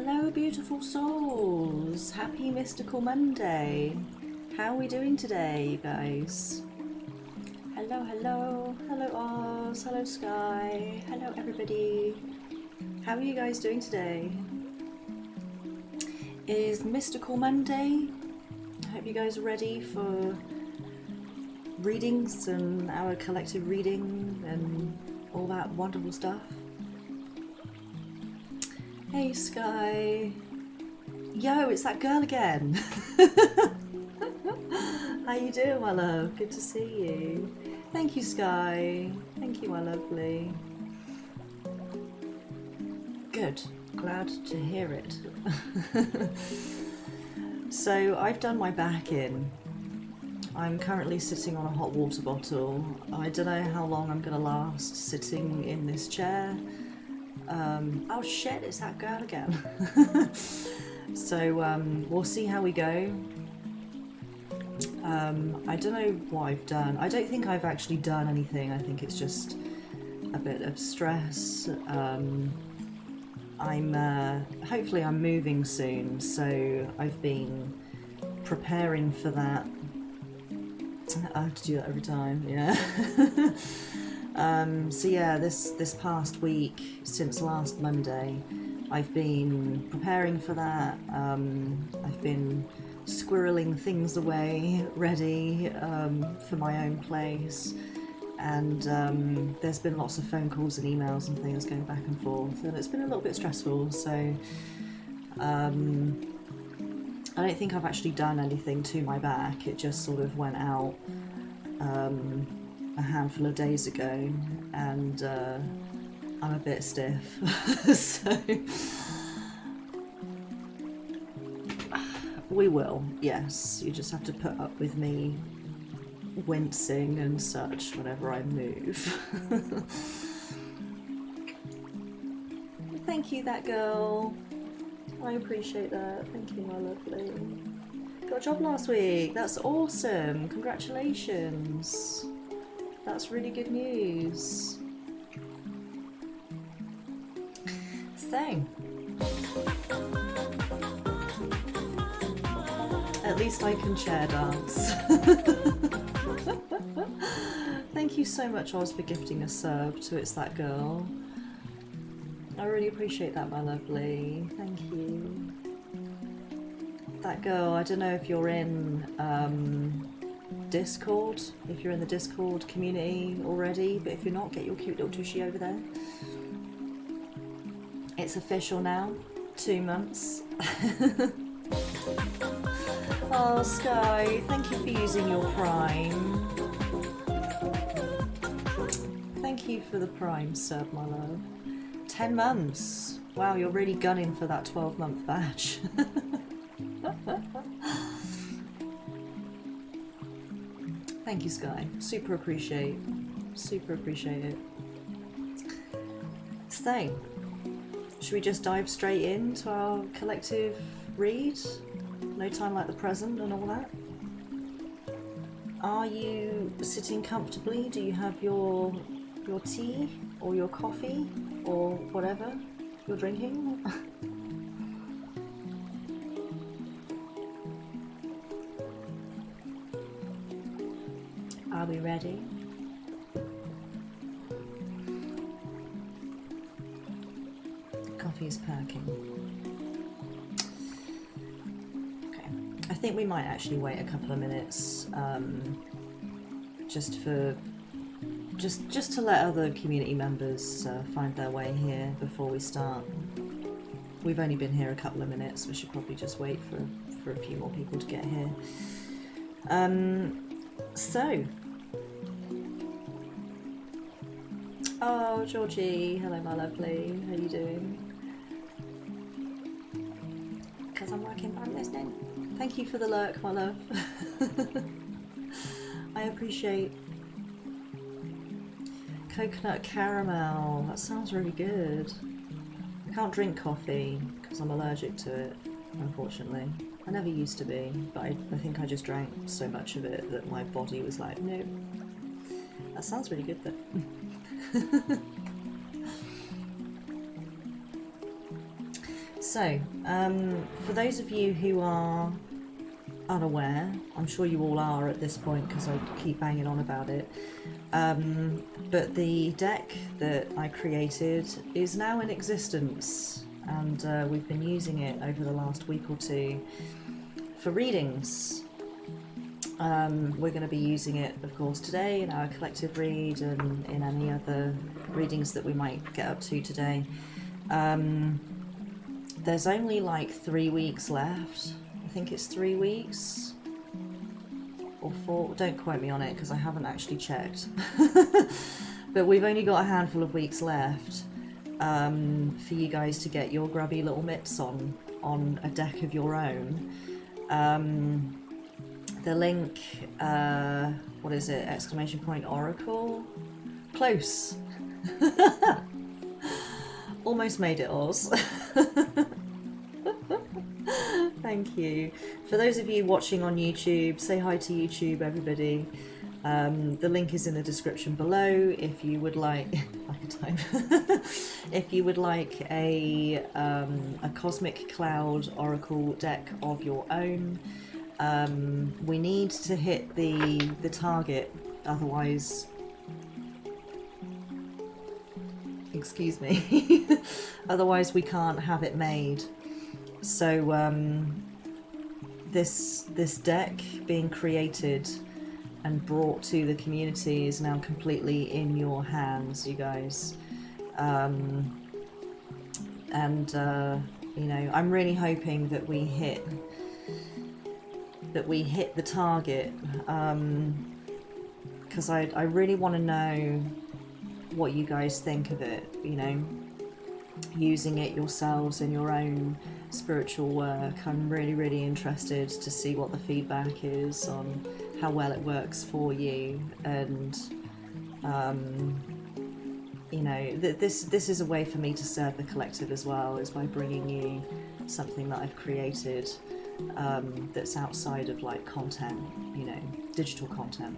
Hello, beautiful souls. Happy Mystical Monday. How are we doing today, you guys? Hello, hello. Hello, Oz. Hello, Sky. Hello, everybody. How are you guys doing today? It is Mystical Monday. I hope you guys are ready for readings and our collective reading and all that wonderful stuff. Hey Sky. Yo, it's that girl again. How you doing, my love? Good to see you. Thank you, Sky. Thank you, my lovely. Good. Glad to hear it. So I've done my back in. I'm currently sitting on a hot water bottle. I don't know how long I'm gonna last sitting in this chair. Oh shit, it's that girl again. So we'll see how we go. I don't know what I've done. I don't think I've actually done anything. I think it's just a bit of stress. Hopefully I'm moving soon, so I've been preparing for that. I have to do that every time, yeah. So yeah, this past week, since last Monday, I've been preparing for that. I've been squirreling things away, ready for my own place. And there's been lots of phone calls and emails and things going back and forth, and it's been a little bit stressful. So I don't think I've actually done anything to my back. It just sort of went out a handful of days ago, and I'm a bit stiff. So we will, yes. You just have to put up with me wincing and such whenever I move. Thank you, that girl. I appreciate that. Thank you, my lovely. Got a job last week. That's awesome. Congratulations. That's really good news. So, at least I can chair dance. Thank you so much, Oz, for gifting a sub to It's That Girl. I really appreciate that, my lovely. Thank you. That girl, I don't know if you're in Discord, if you're in the Discord community already, but if you're not, get your cute little tushy over there. It's official now, 2 months. Oh, Sky, thank you for using your Prime. Thank you for the Prime sub, my love. 10 months. Wow, you're really gunning for that 12-month badge. Thank you, Sky. Super appreciate it. So, should we just dive straight into our collective read? No time like the present and all that. Are you sitting comfortably? Do you have your tea or your coffee or whatever you're drinking? Are we ready? Coffee is perking. Okay, I think we might actually wait a couple of minutes, just to let other community members find their way here before we start. We've only been here a couple of minutes. We should probably just wait for a few more people to get here. So. Oh, Georgie, hello, my lovely. How you doing? Because I'm working, but I'm listening. Thank you for the lurk, my love. I appreciate. Coconut caramel. That sounds really good. I can't drink coffee because I'm allergic to it, unfortunately. I never used to be, but I think I just drank so much of it that my body was like, no. That sounds really good though. So, for those of you who are unaware, I'm sure you all are at this point because I keep banging on about it, but the deck that I created is now in existence, and we've been using it over the last week or two for readings. We're going to be using it, of course, today in our collective read and in any other readings that we might get up to today. There's only like 3 weeks left. I think it's 3 weeks or 4. Don't quote me on it because I haven't actually checked. But we've only got a handful of weeks left for you guys to get your grubby little mitts on a deck of your own. The link, what is it? Exclamation point Oracle? Close. Almost made it, Oz. Thank you. For those of you watching on YouTube, say hi to YouTube, everybody. The link is in the description below if you would like, if you would like a Cosmic Cloud Oracle deck of your own. We need to hit the target, otherwise, excuse me, otherwise we can't have it made. So this deck being created and brought to the community is now completely in your hands, you guys. You know, I'm really hoping that we hit the target, because I really want to know what you guys think of it, you know, using it yourselves in your own spiritual work. I'm really interested to see what the feedback is on how well it works for you, and you know, this is a way for me to serve the collective as well, is by bringing you something that I've created that's outside of like content, you know, digital content.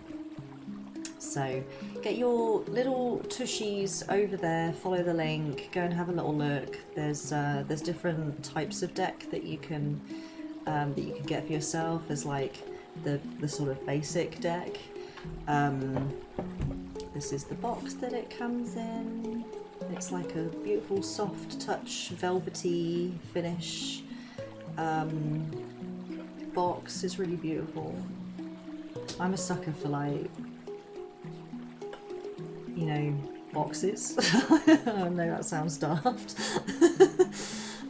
So get your little tushies over there, follow the link, go and have a little look. There's different types of deck that you can get for yourself. There's like the sort of basic deck. This is the box that it comes in. It's like a beautiful soft touch, velvety finish. Box is really beautiful. I'm a sucker for, like, you know, boxes. I know that sounds daft.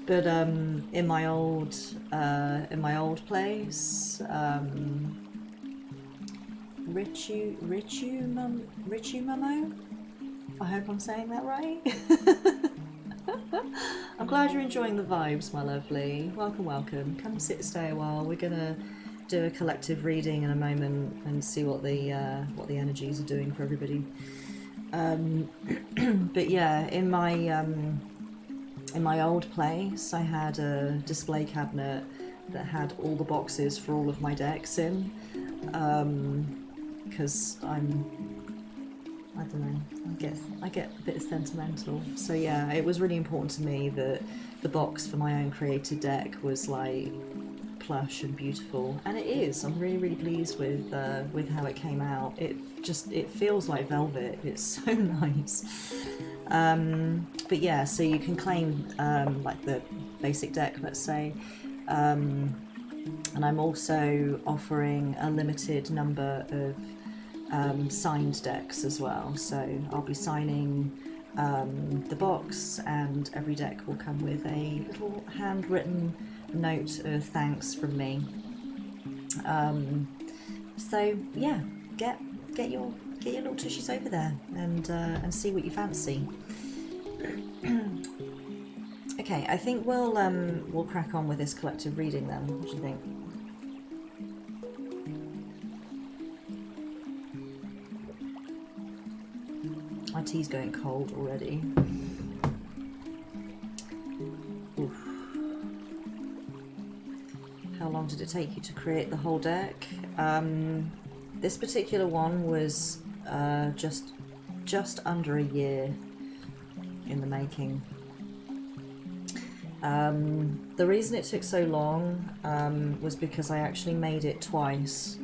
But in my old place, Richu Mamo? I hope I'm saying that right. I'm glad you're enjoying the vibes, my lovely. Welcome. Come sit, stay a while. We're gonna do a collective reading in a moment and see what the energies are doing for everybody. But yeah, in my old place, I had a display cabinet that had all the boxes for all of my decks in, because I don't know, I get a bit sentimental. So yeah, it was really important to me that the box for my own created deck was like plush and beautiful, and it is. I'm really pleased with how it came out. It feels like velvet. It's so nice. But yeah, so you can claim like the basic deck, let's say, and I'm also offering a limited number of signed decks as well. So I'll be signing the box, and every deck will come with a little handwritten note of thanks from me. So yeah, get your little tushies over there and see what you fancy. Okay, I think we'll crack on with this collective reading then. What do you think? My tea's going cold already. Oof. How long did it take you to create the whole deck? This particular one was just under a year in the making. The reason it took so long was because I actually made it twice.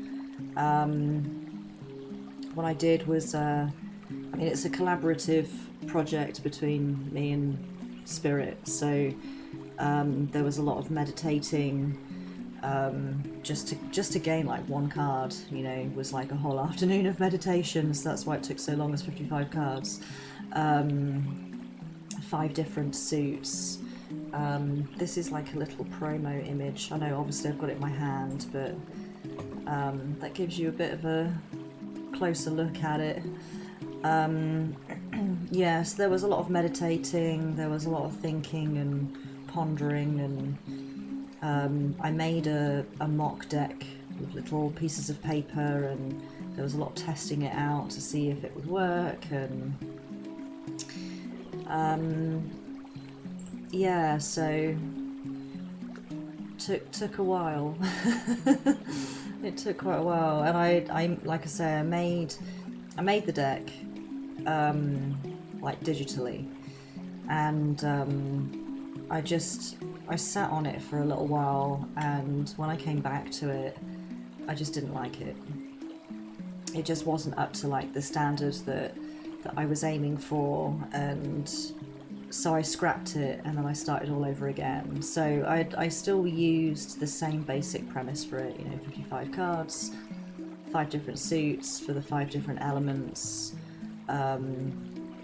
What I did was, I mean, it's a collaborative project between me and Spirit, so there was a lot of meditating. Just to gain like one card, you know, was like a whole afternoon of meditation. So that's why it took so long, as 55 cards. 5 different suits. This is like a little promo image. I know obviously I've got it in my hand, but that gives you a bit of a closer look at it. Yes, there was a lot of meditating, there was a lot of thinking and pondering, and I made a mock deck with little pieces of paper, and there was a lot of testing it out to see if it would work, and yeah, so took a while. It took quite a while, and I like I say, I made the deck like digitally, and I sat on it for a little while, and when I came back to it, I just didn't like it. It just wasn't up to like the standards that I was aiming for, and so I scrapped it, and then I started all over again. So I still used the same basic premise for it, you know, 55 cards, 5 different suits for the 5 different elements,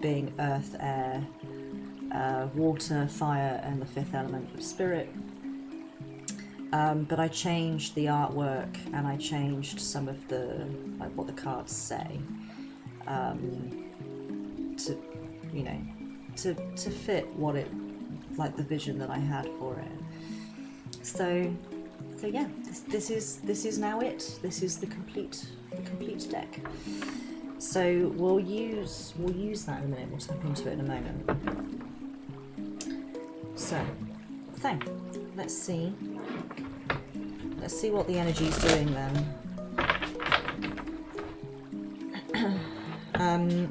being earth, air, water, fire, and the 5th element of spirit. But I changed the artwork, and I changed some of the, like, what the cards say, to, you know, to fit what it, like, the vision that I had for it. So yeah, this is now it. This is the complete deck. So we'll use that in a minute. We'll tap into it in a moment. So, let's see what the energy's doing then.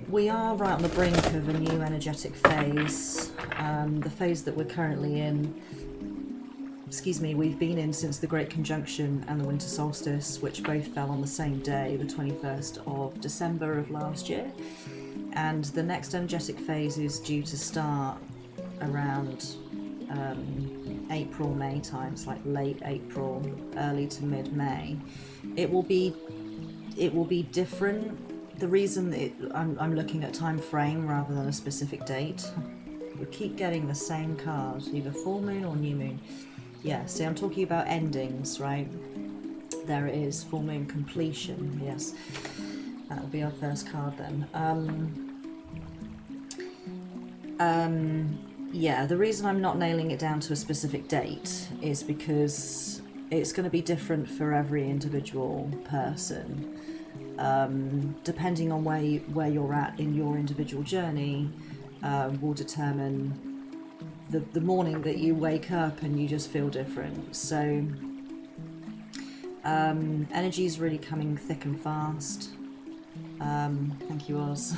We are right on the brink of a new energetic phase. The phase that we're currently in, we've been in since the Great Conjunction and the Winter Solstice, which both fell on the same day, the 21st of December of last year. And the next energetic phase is due to start around April, May times, like late April, early to mid-May. It will be different. The reason I'm looking at time frame rather than a specific date, we keep getting the same card, either full moon or new moon. Yeah, see, I'm talking about endings, right? There it is, full moon completion, yes. That'll be our first card then. Yeah, the reason I'm not nailing it down to a specific date is because it's going to be different for every individual person. Depending on where you're at in your individual journey, will determine the morning that you wake up and you just feel different. So energy is really coming thick and fast. Thank you, Oz.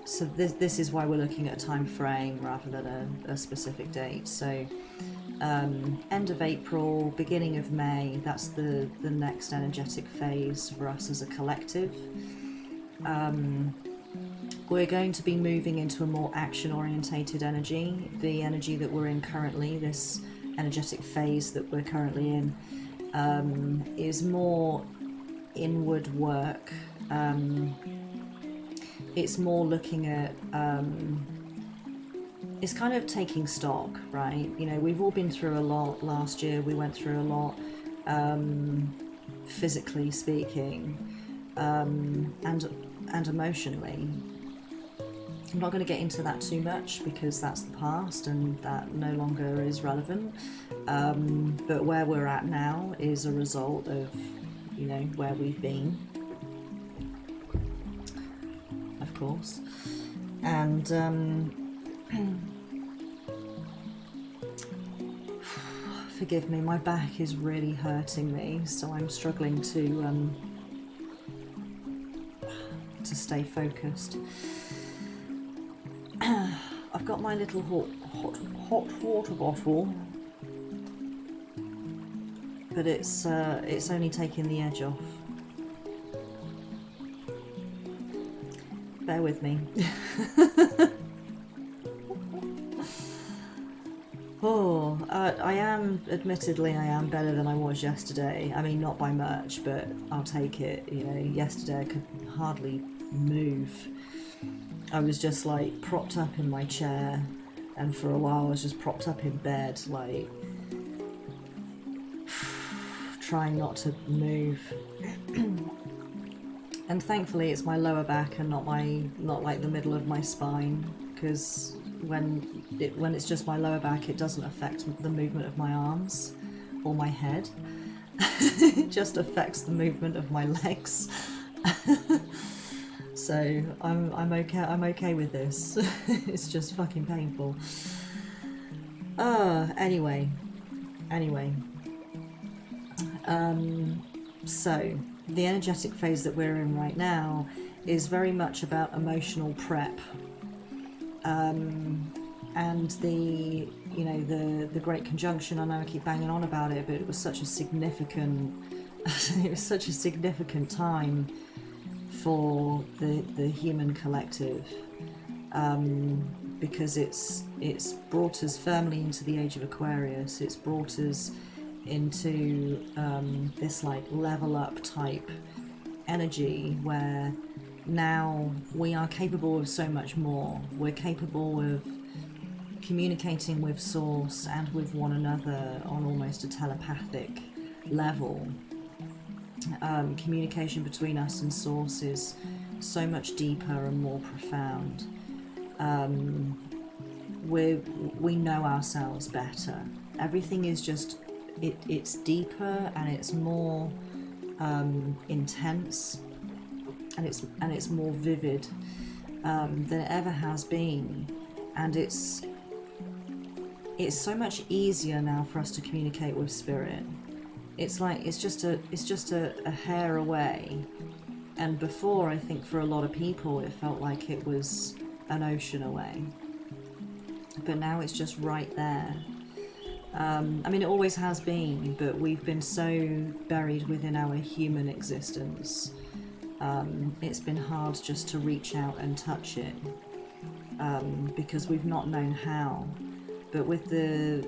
So this is why we're looking at a time frame rather than a specific date. So end of April, beginning of May, that's the next energetic phase for us as a collective. We're going to be moving into a more action-orientated energy. The energy that we're in currently, this energetic phase that we're currently in, is more inward work. It's more looking at, it's kind of taking stock, right? You know, we've all been through a lot last year. We went through a lot, physically speaking, and emotionally. I'm not going to get into that too much because that's the past and that no longer is relevant. But where we're at now is a result of, you know, where we've been, of course. And forgive me, my back is really hurting me, so I'm struggling to stay focused. got my little hot water bottle, but it's only taking the edge off. Bear with me. Oh, admittedly I am better than I was yesterday. I mean, not by much, but I'll take it. You know, yesterday I could hardly move. I was just like propped up in my chair, and for a while I was just propped up in bed, like trying not to move. And thankfully it's my lower back and not like the middle of my spine, because when it's just my lower back, it doesn't affect the movement of my arms or my head. It just affects the movement of my legs. So I'm okay with this. It's just fucking painful. Anyway. So the energetic phase that we're in right now is very much about emotional prep. And the Great Conjunction, I know I keep banging on about it, but it was such a significant time for the human collective, because it's brought us firmly into the age of Aquarius. It's brought us into this like level up type energy where now we are capable of so much more. We're capable of communicating with Source and with one another on almost a telepathic level. Communication between us and Source is so much deeper and more profound. We know ourselves better. Everything is just it's deeper and it's more intense, and it's more vivid than it ever has been, and it's so much easier now for us to communicate with spirit. It's like it's just a hair away, and before, I think for a lot of people it felt like it was an ocean away, but now it's just right there. I mean, it always has been, but we've been so buried within our human existence. It's been hard just to reach out and touch it, because we've not known how. But with the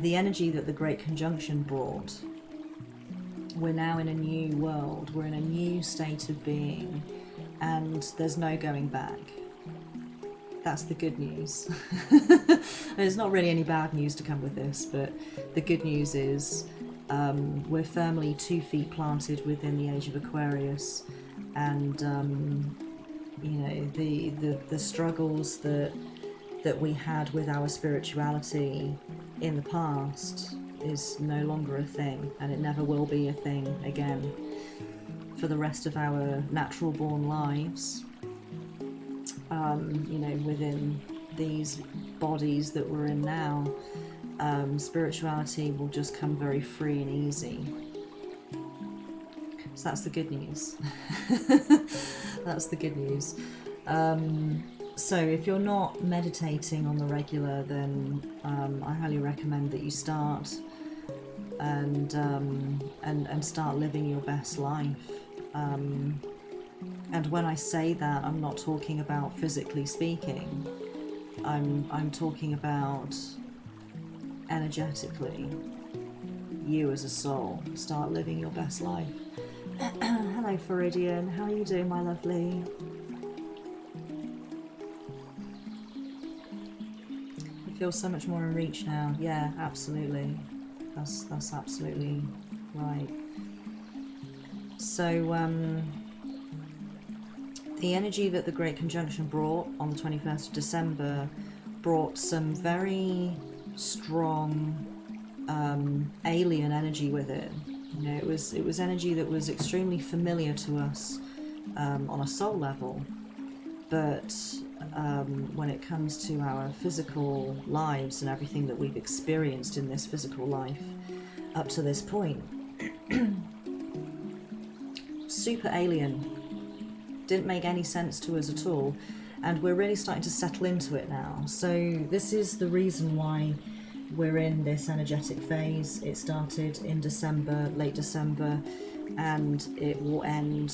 energy that the Great Conjunction brought, we're now in a new world. We're in a new state of being, and there's no going back. That's the good news. There's not really any bad news to come with this, but the good news is we're firmly 2 feet planted within the age of Aquarius, and the struggles that we had with our spirituality in the past is no longer a thing, and it never will be a thing again for the rest of our natural born lives. Within these bodies that we're in now, spirituality will just come very free and easy. So that's the good news. That's the good news. So if you're not meditating on the regular, then I highly recommend that you start and start living your best life. And when I say that, I'm not talking about physically speaking. I'm talking about energetically. You as a soul, start living your best life. Hello, Floridian. How are you doing, my lovely? You feel so much more in reach now. Yeah, absolutely. That's absolutely right. So, the energy that the Great Conjunction brought on the 21st of December brought some very strong alien energy with it. You know, it was energy that was extremely familiar to us on a soul level, but when it comes to our physical lives and everything that we've experienced in this physical life up to this point, super alien. Didn't make any sense to us at all. And we're really starting to settle into it now. So this is the reason why we're in this energetic phase. It started in December, late December, and it will end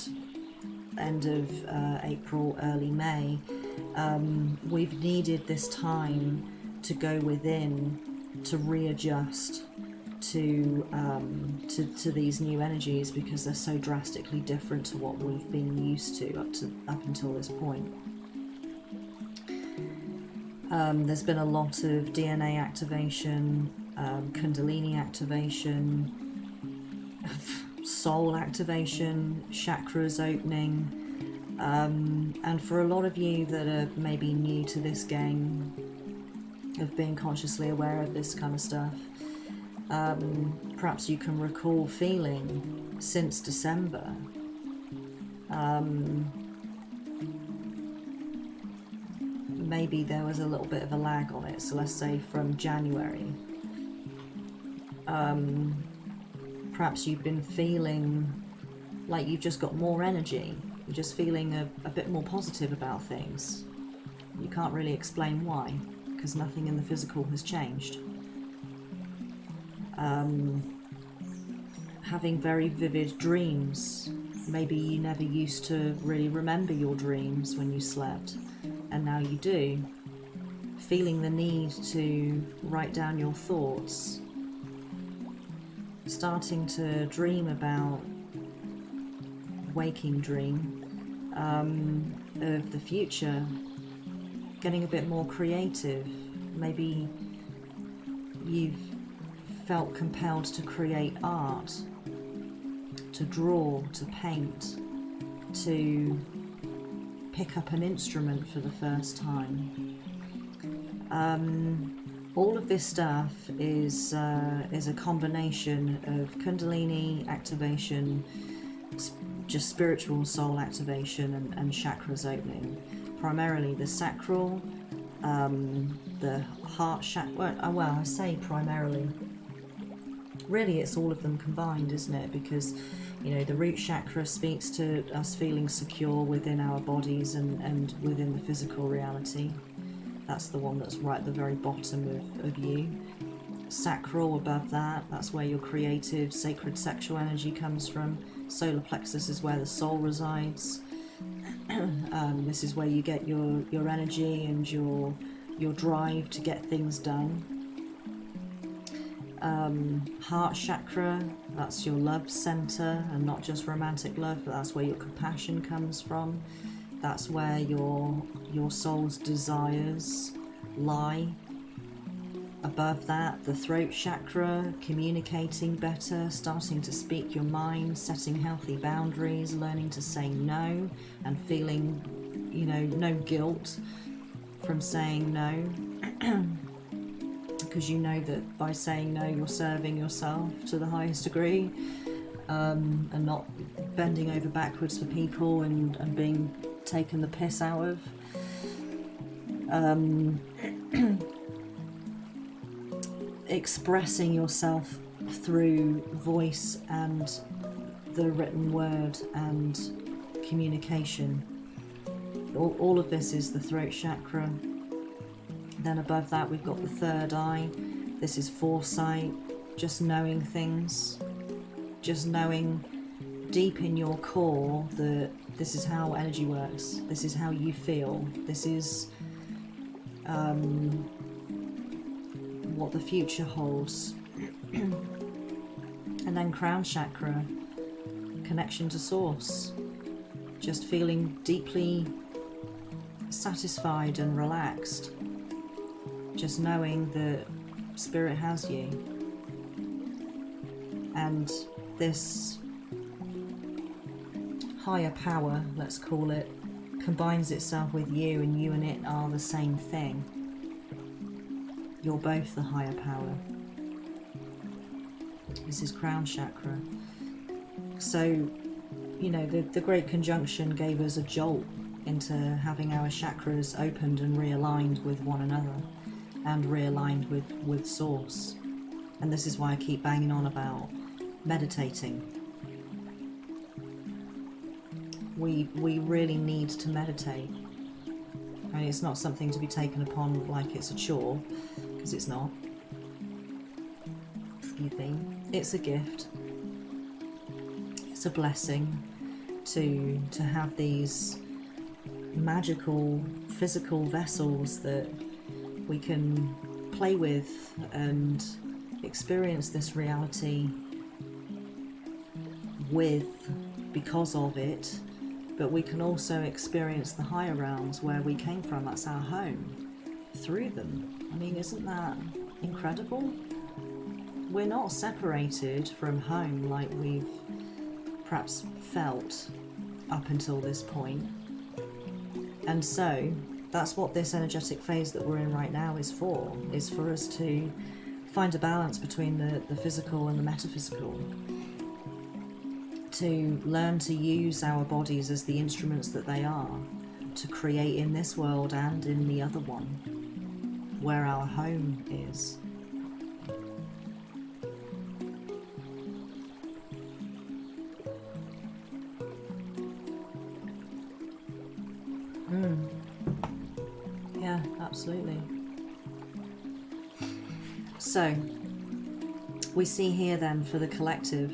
of April, early May. We've needed this time to go within, to readjust to these new energies, because they're so drastically different to what we've been used to up until this point. There's been a lot of DNA activation, Kundalini activation, soul activation, chakras opening, and for a lot of you that are maybe new to this game, of being consciously aware of this kind of stuff, perhaps you can recall feeling since December maybe there was a little bit of a lag on it, so let's say from January, perhaps you've been feeling like you've just got more energy, you're just feeling a bit more positive about things. You can't really explain why, because nothing in the physical has changed. Having very vivid dreams. Maybe you never used to really remember your dreams when you slept, and now you do. Feeling the need to write down your thoughts. Starting to dream about, waking dream, of the future. Getting a bit more creative. Maybe you've felt compelled to create art, to draw, to paint, to pick up an instrument for the first time. All of this stuff is a combination of Kundalini activation, just spiritual soul activation, and chakras opening. Primarily the sacral, the heart chakra. Well, I say primarily. Really, it's all of them combined, isn't it? Because, you know, the root chakra speaks to us feeling secure within our bodies and within the physical reality. That's the one that's right at the very bottom of you. Sacral above that, that's where your creative, sacred sexual energy comes from. Solar plexus is where the soul resides. This is where you get your energy and your drive to get things done. Heart chakra, that's your love center, and not just romantic love, but that's where your compassion comes from. That's where your soul's desires lie. Above that, the throat chakra, communicating better, starting to speak your mind, setting healthy boundaries, learning to say no, and feeling, you know, no guilt from saying no. Because you know that by saying no, you're serving yourself to the highest degree, and not bending over backwards for people and being taken the piss out of. Expressing yourself through voice and the written word and communication. All of this is the throat chakra. Then above that we've got the third eye. This is foresight, just knowing things, just knowing deep in your core that this is how energy works, this is how you feel, this is what the future holds. And then crown chakra, connection to source, just feeling deeply satisfied and relaxed, just knowing that spirit has you, and this higher power, let's call it, combines itself with you, and you and it are the same thing. You're both the higher power. This is crown chakra. So, you know, the Great Conjunction gave us a jolt into having our chakras opened and realigned with one another, and realigned with source. And this is why I keep banging on about meditating. we really need to meditate. And it's not something to be taken upon like it's a chore, because it's not. Excuse me. It's a gift. It's a blessing to have these magical physical vessels that we can play with and experience this reality with, because of it. But we can also experience the higher realms where we came from, that's our home, through them. I mean, isn't that incredible? We're not separated from home like we've perhaps felt up until this point. And so that's what this energetic phase that we're in right now is for us to find a balance between the physical and the metaphysical, to learn to use our bodies as the instruments that they are, to create in this world and in the other one, where our home is. Yeah, absolutely. So, we see here then for the collective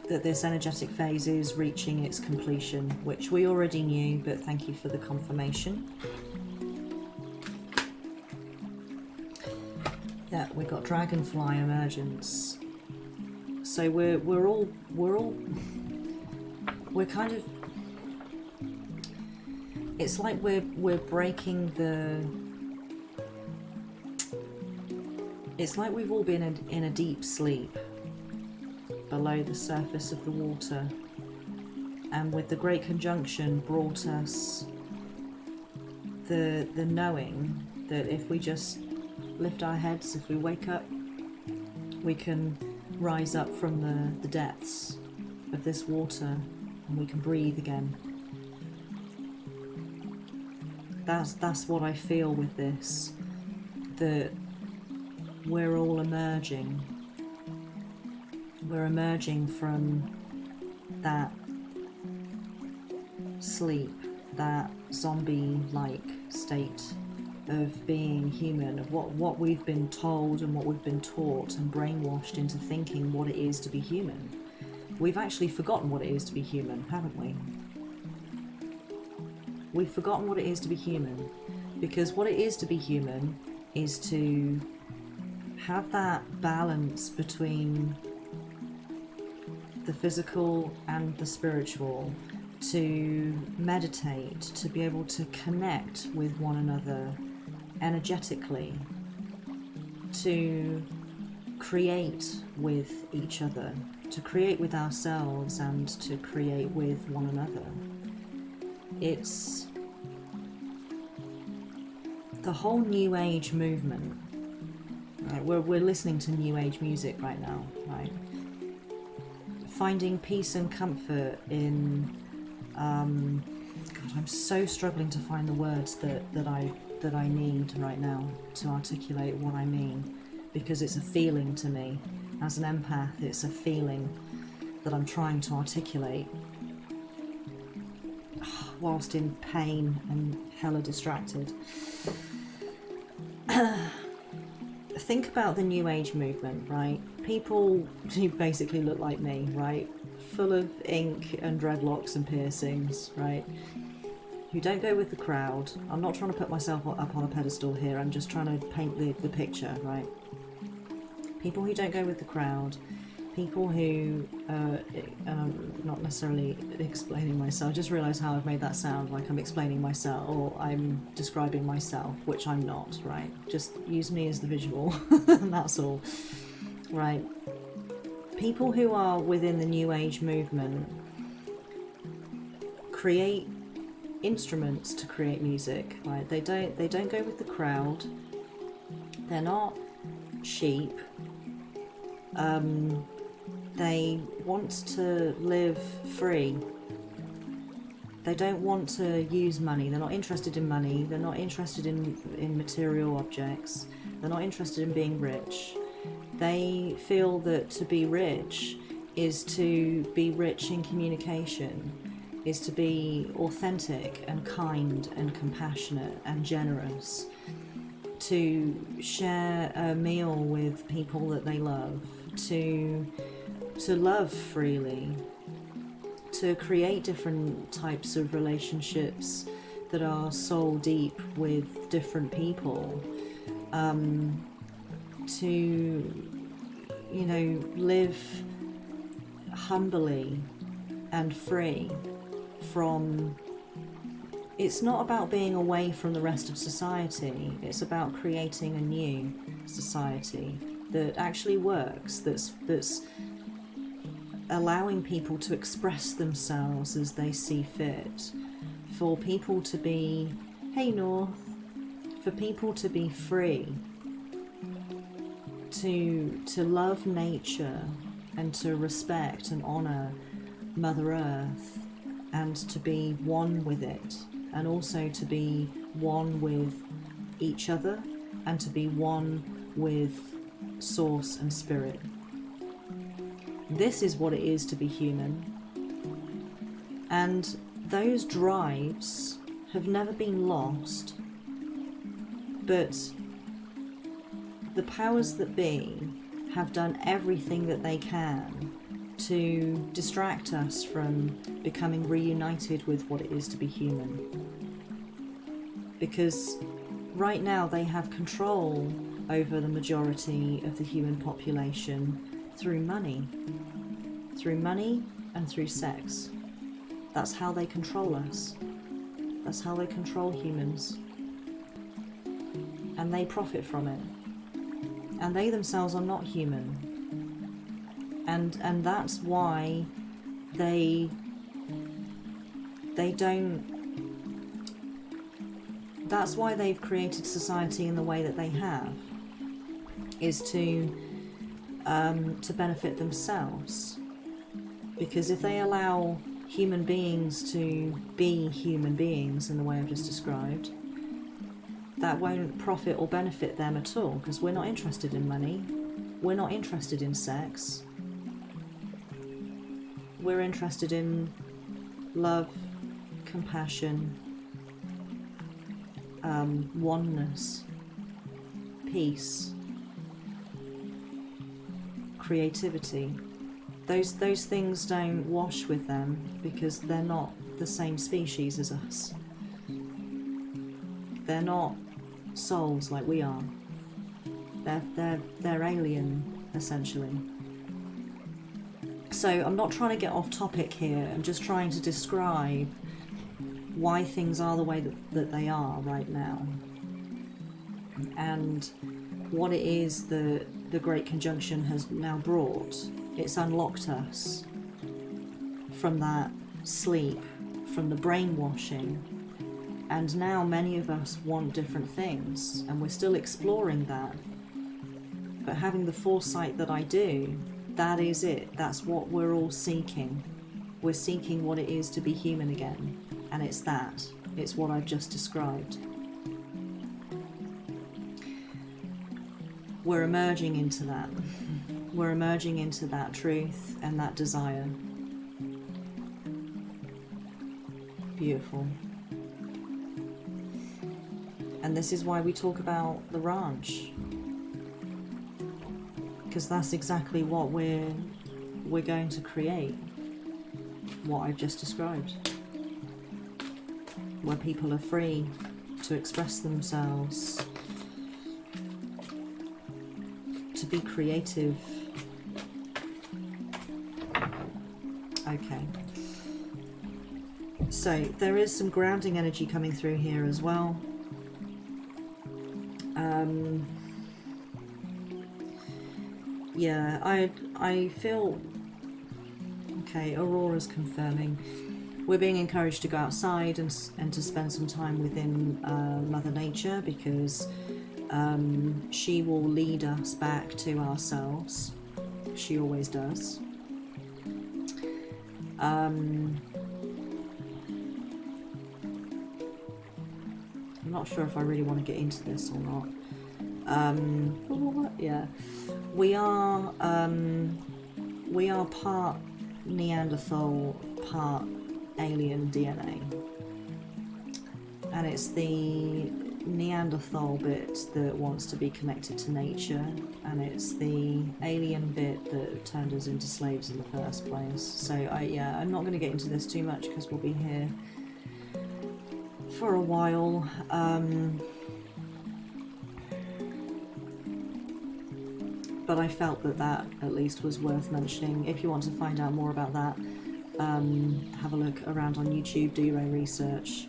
that this energetic phase is reaching its completion, which we already knew, but thank you for the confirmation. Yeah, we got Dragonfly Emergence. So we're kind of, it's like we're breaking the, it's like we've all been in a deep sleep below the surface of the water, and with the Great Conjunction brought us the knowing that if we just lift our heads, if we wake up, we can rise up from the depths of this water and we can breathe again. That's what I feel with this, that we're all emerging. We're emerging from that sleep, that zombie-like state of being human, of what we've been told and what we've been taught and brainwashed into thinking what it is to be human. We've actually forgotten what it is to be human, haven't we? We've forgotten what it is to be human, because what it is to be human is to have that balance between the physical and the spiritual, to meditate, to be able to connect with one another energetically, to create with each other, to create with ourselves and to create with one another. It's the whole New Age movement. Right? We're listening to New Age music right now, right? Finding peace and comfort in God, I'm so struggling to find the words that I need right now to articulate what I mean, because it's a feeling to me. As an empath, it's a feeling that I'm trying to articulate whilst in pain and hella distracted. Think about the New Age movement, right? People who basically look like me, right? Full of ink and dreadlocks and piercings, right? Who don't go with the crowd. I'm not trying to put myself up on a pedestal here, I'm just trying to paint the picture, right? People who don't go with the crowd, people who, not necessarily explaining myself, I just realised how I've made that sound like I'm explaining myself, or I'm describing myself, which I'm not, right? Just use me as the visual, and that's all, right? People who are within the New Age movement create instruments to create music, right? They don't go with the crowd. They're not sheep. They want to live free. They don't want to use money. They're not interested in money. They're not interested in material objects. They're not interested in being rich. They feel that to be rich is to be rich in communication, is to be authentic and kind and compassionate and generous, to share a meal with people that they love, to love freely, to create different types of relationships that are soul deep with different people, to, you know, live humbly and free from... It's not about being away from the rest of society, it's about creating a new society that actually works, that's allowing people to express themselves as they see fit, for people to be, hey North, for people to be free, to love nature and to respect and honour Mother Earth, and to be one with it, and also to be one with each other, and to be one with Source and Spirit. This is what it is to be human. And those drives have never been lost, but the powers that be have done everything that they can to distract us from becoming reunited with what it is to be human. Because right now they have control over the majority of the human population through money and through sex. That's how they control us. That's how they control humans. And they profit from it. And they themselves are not human. And that's why they don't... That's why they've created society in the way that they have, is to benefit themselves. Because if they allow human beings to be human beings in the way I've just described, that won't profit or benefit them at all, because we're not interested in money, we're not interested in sex, we're interested in love, compassion, oneness, peace, creativity. Those things don't wash with them because they're not the same species as us. They're not souls like we are. They're alien, essentially. So I'm not trying to get off topic here. I'm just trying to describe why things are the way that they are right now, and what it is that the Great Conjunction has now brought. It's unlocked us from that sleep, from the brainwashing, and now many of us want different things, and we're still exploring that. But having the foresight that I do, that is it. That's what we're all seeking. We're seeking what it is to be human again, and it's that. It's what I've just described. We're emerging into that. We're emerging into that truth and that desire. Beautiful. And this is why we talk about the ranch, because that's exactly what we're going to create, what I've just described, where people are free to express themselves, to be creative. Okay. So there is some grounding energy coming through here as well. Yeah, I feel... Okay, Aurora's confirming. We're being encouraged to go outside and to spend some time within Mother Nature, because she will lead us back to ourselves. She always does. I'm not sure if I really want to get into this or not. Yeah, we are we are part Neanderthal, part alien DNA. And it's the Neanderthal bit that wants to be connected to nature, and it's the alien bit that turned us into slaves in the first place. So I'm not going to get into this too much because we'll be here for a while. But I felt that at least was worth mentioning. If you want to find out more about that, have a look around on YouTube, do your own research.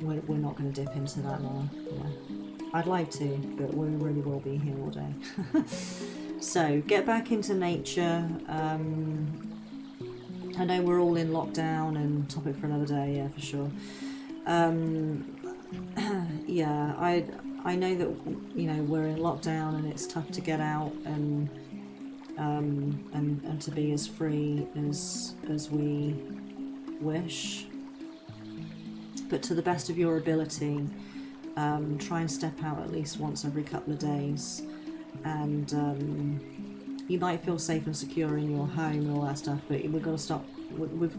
We're not going to dip into that now. Yeah. I'd like to, but we really will be here all day. So get back into nature. I know we're all in lockdown, and topic for another day, yeah, for sure. Yeah, I know that, you know, we're in lockdown and it's tough to get out and to be as free as we wish. But to the best of your ability, try and step out at least once every couple of days. And you might feel safe and secure in your home and all that stuff, but we've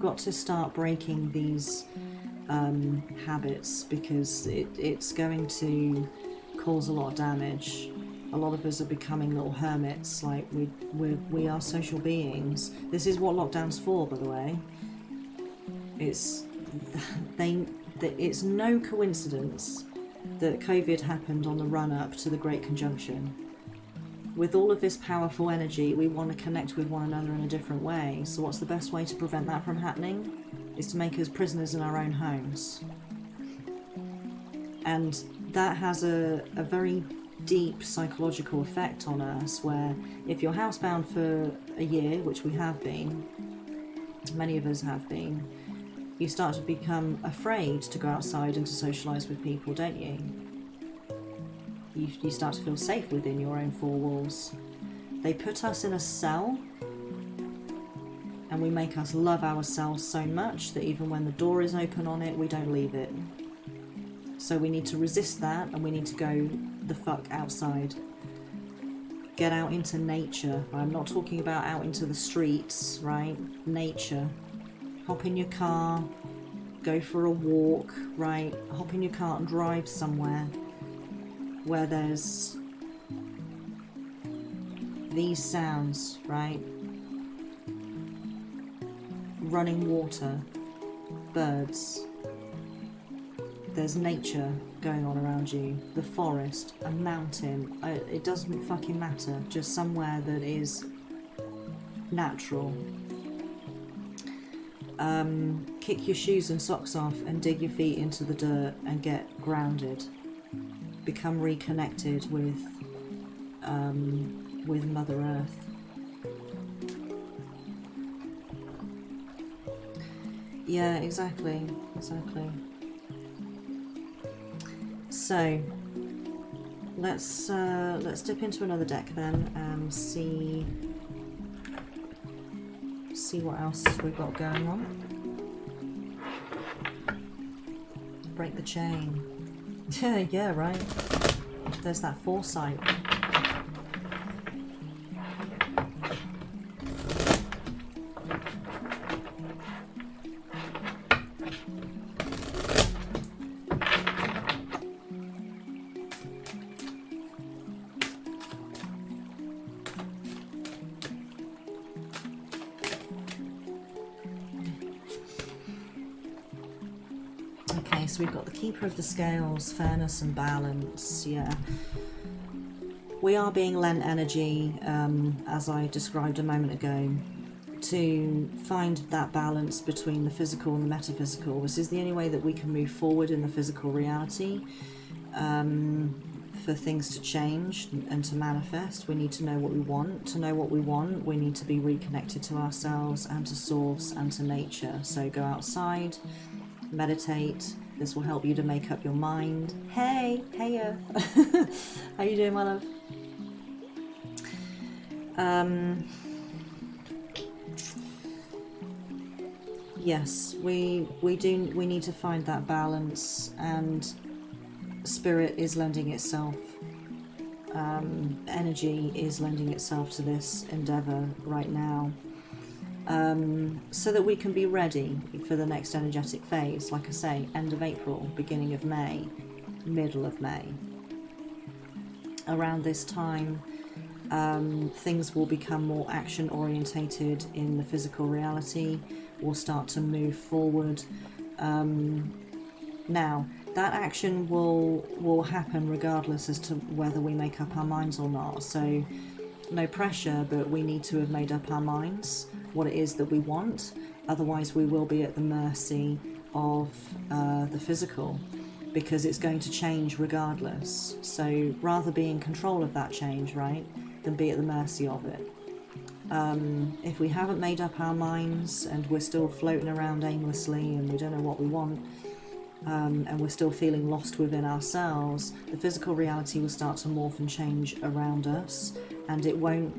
got to start breaking these habits, because it's going to cause a lot of damage. A lot of us are becoming little hermits. Like we are social beings. This is what lockdown's for, by the way. It's no coincidence that COVID happened on the run-up to the Great Conjunction. With all of this powerful energy, we want to connect with one another in a different way. So what's the best way to prevent that from happening? Is to make us prisoners in our own homes. And that has a very deep psychological effect on us, where if you're housebound for a year, which we have been, many of us have been, you start to become afraid to go outside and to socialise with people, don't you? You start to feel safe within your own four walls. They put us in a cell, and we make us love ourselves so much that even when the door is open on it, we don't leave it. So we need to resist that, and we need to go the fuck outside. Get out into nature. I'm not talking about out into the streets, right? Nature. Hop in your car, go for a walk, right? Hop in your car and drive somewhere where there's these sounds, right? Running water, birds. There's nature going on around you. The forest, a mountain. It doesn't fucking matter. Just somewhere that is natural. Kick your shoes and socks off and dig your feet into the dirt and get grounded. Become reconnected with Mother Earth. Yeah, exactly. So let's dip into another deck then and see what else we've got going on. Break the chain. Yeah, right. There's that foresight. So we've got the Keeper of the Scales, fairness and balance. Yeah, we are being lent energy, as I described a moment ago, to find that balance between the physical and the metaphysical. This is the only way that we can move forward in the physical reality. For things to change and to manifest, we need to know what we want. To know what we want, we need to be reconnected to ourselves and to source and to nature. So go outside, meditate. This will help you to make up your mind. Hey Earth. How you doing, my love? Yes, we need to find that balance, and spirit is lending itself energy is lending itself to this endeavour right now, so that we can be ready for the next energetic phase. Like I say, end of April, beginning of May, middle of May. Around this time, things will become more action orientated in the physical reality. We'll start to move forward. Now, that action will happen regardless as to whether we make up our minds or not. So no pressure, but we need to have made up our minds what it is that we want. Otherwise we will be at the mercy of the physical, because it's going to change regardless. So rather be in control of that change, right, than be at the mercy of it. If we haven't made up our minds and we're still floating around aimlessly and we don't know what we want, and we're still feeling lost within ourselves, the physical reality will start to morph and change around us, and it will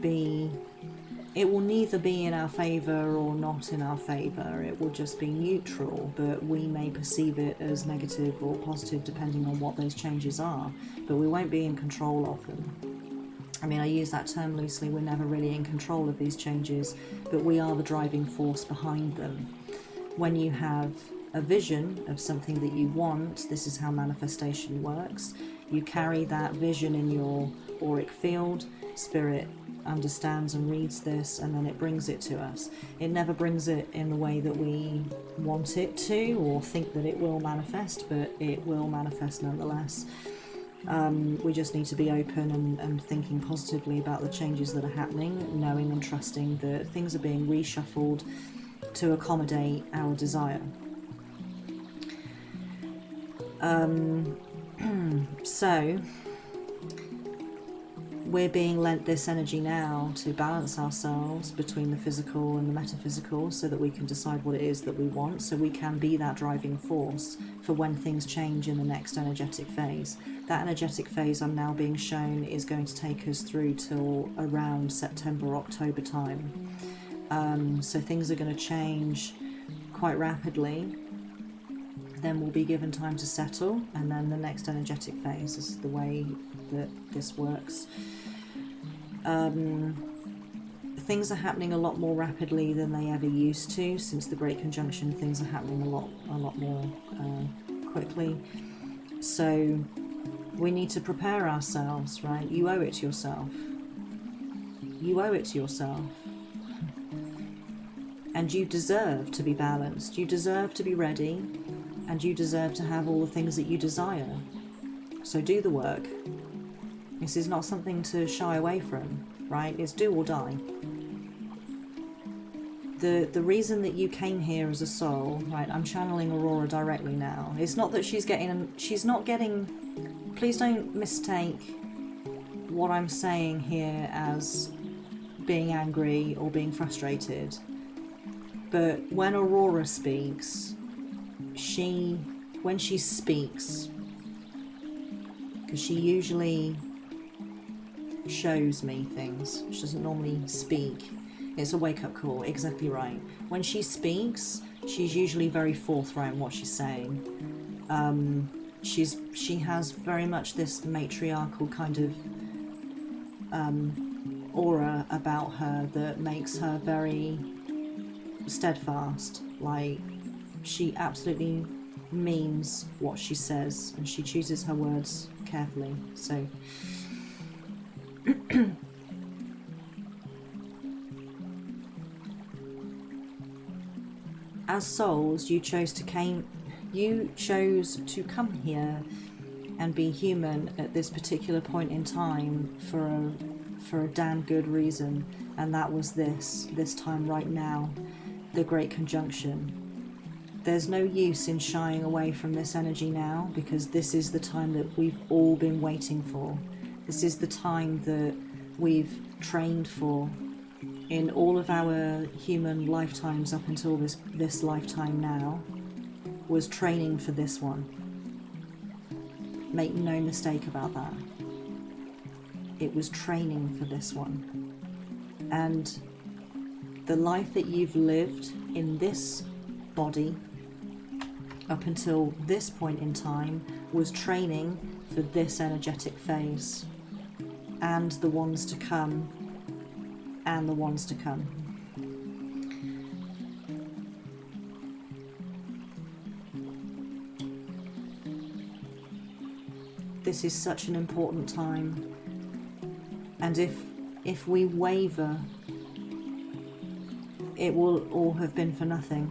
neither be in our favour or not in our favour. It will just be neutral, but we may perceive it as negative or positive depending on what those changes are, but we won't be in control of them. I mean, I use that term loosely. We're never really in control of these changes, but we are the driving force behind them. When you have a vision of something that you want, this is how manifestation works. You carry that vision in your auric field. Spirit understands and reads this, and then it brings it to us. It never brings it in the way that we want it to or think that it will manifest, but it will manifest nonetheless. We just need to be open and thinking positively about the changes that are happening, knowing and trusting that things are being reshuffled to accommodate our desire. So we're being lent this energy now to balance ourselves between the physical and the metaphysical, so that we can decide what it is that we want, so we can be that driving force for when things change in the next energetic phase. That energetic phase I'm now being shown is going to take us through till around September, October time. So things are going to change quite rapidly. Then we'll be given time to settle, and then the next energetic phase. This is the way that this works. Things are happening a lot more rapidly than they ever used to. Since the Great Conjunction, things are happening a lot more quickly. So we need to prepare ourselves, right? You owe it to yourself. You owe it to yourself. And you deserve to be balanced. You deserve to be ready. And you deserve to have all the things that you desire. So do the work. This is not something to shy away from, right? It's do or die. The reason that you came here as a soul, right? I'm channeling Aurora directly now. It's not that she's not getting, please don't mistake what I'm saying here as being angry or being frustrated. But when Aurora speaks, when she speaks, because she usually shows me things, she doesn't normally speak. It's a wake-up call, exactly right. When she speaks, she's usually very forthright in what she's saying. She has very much this matriarchal kind of aura about her that makes her very steadfast. Like, she absolutely means what she says, and she chooses her words carefully. So as souls, you chose to come here and be human at this particular point in time for a damn good reason, and that was this time right now, the Great Conjunction. There's no use in shying away from this energy now, because this is the time that we've all been waiting for. This is the time that we've trained for in all of our human lifetimes up until this lifetime now, was training for this one. Make no mistake about that. It was training for this one. And the life that you've lived in this body up until this point in time was training for this energetic phase. and the ones to come, and the ones to come. This is such an important time, and if we waver, it will all have been for nothing.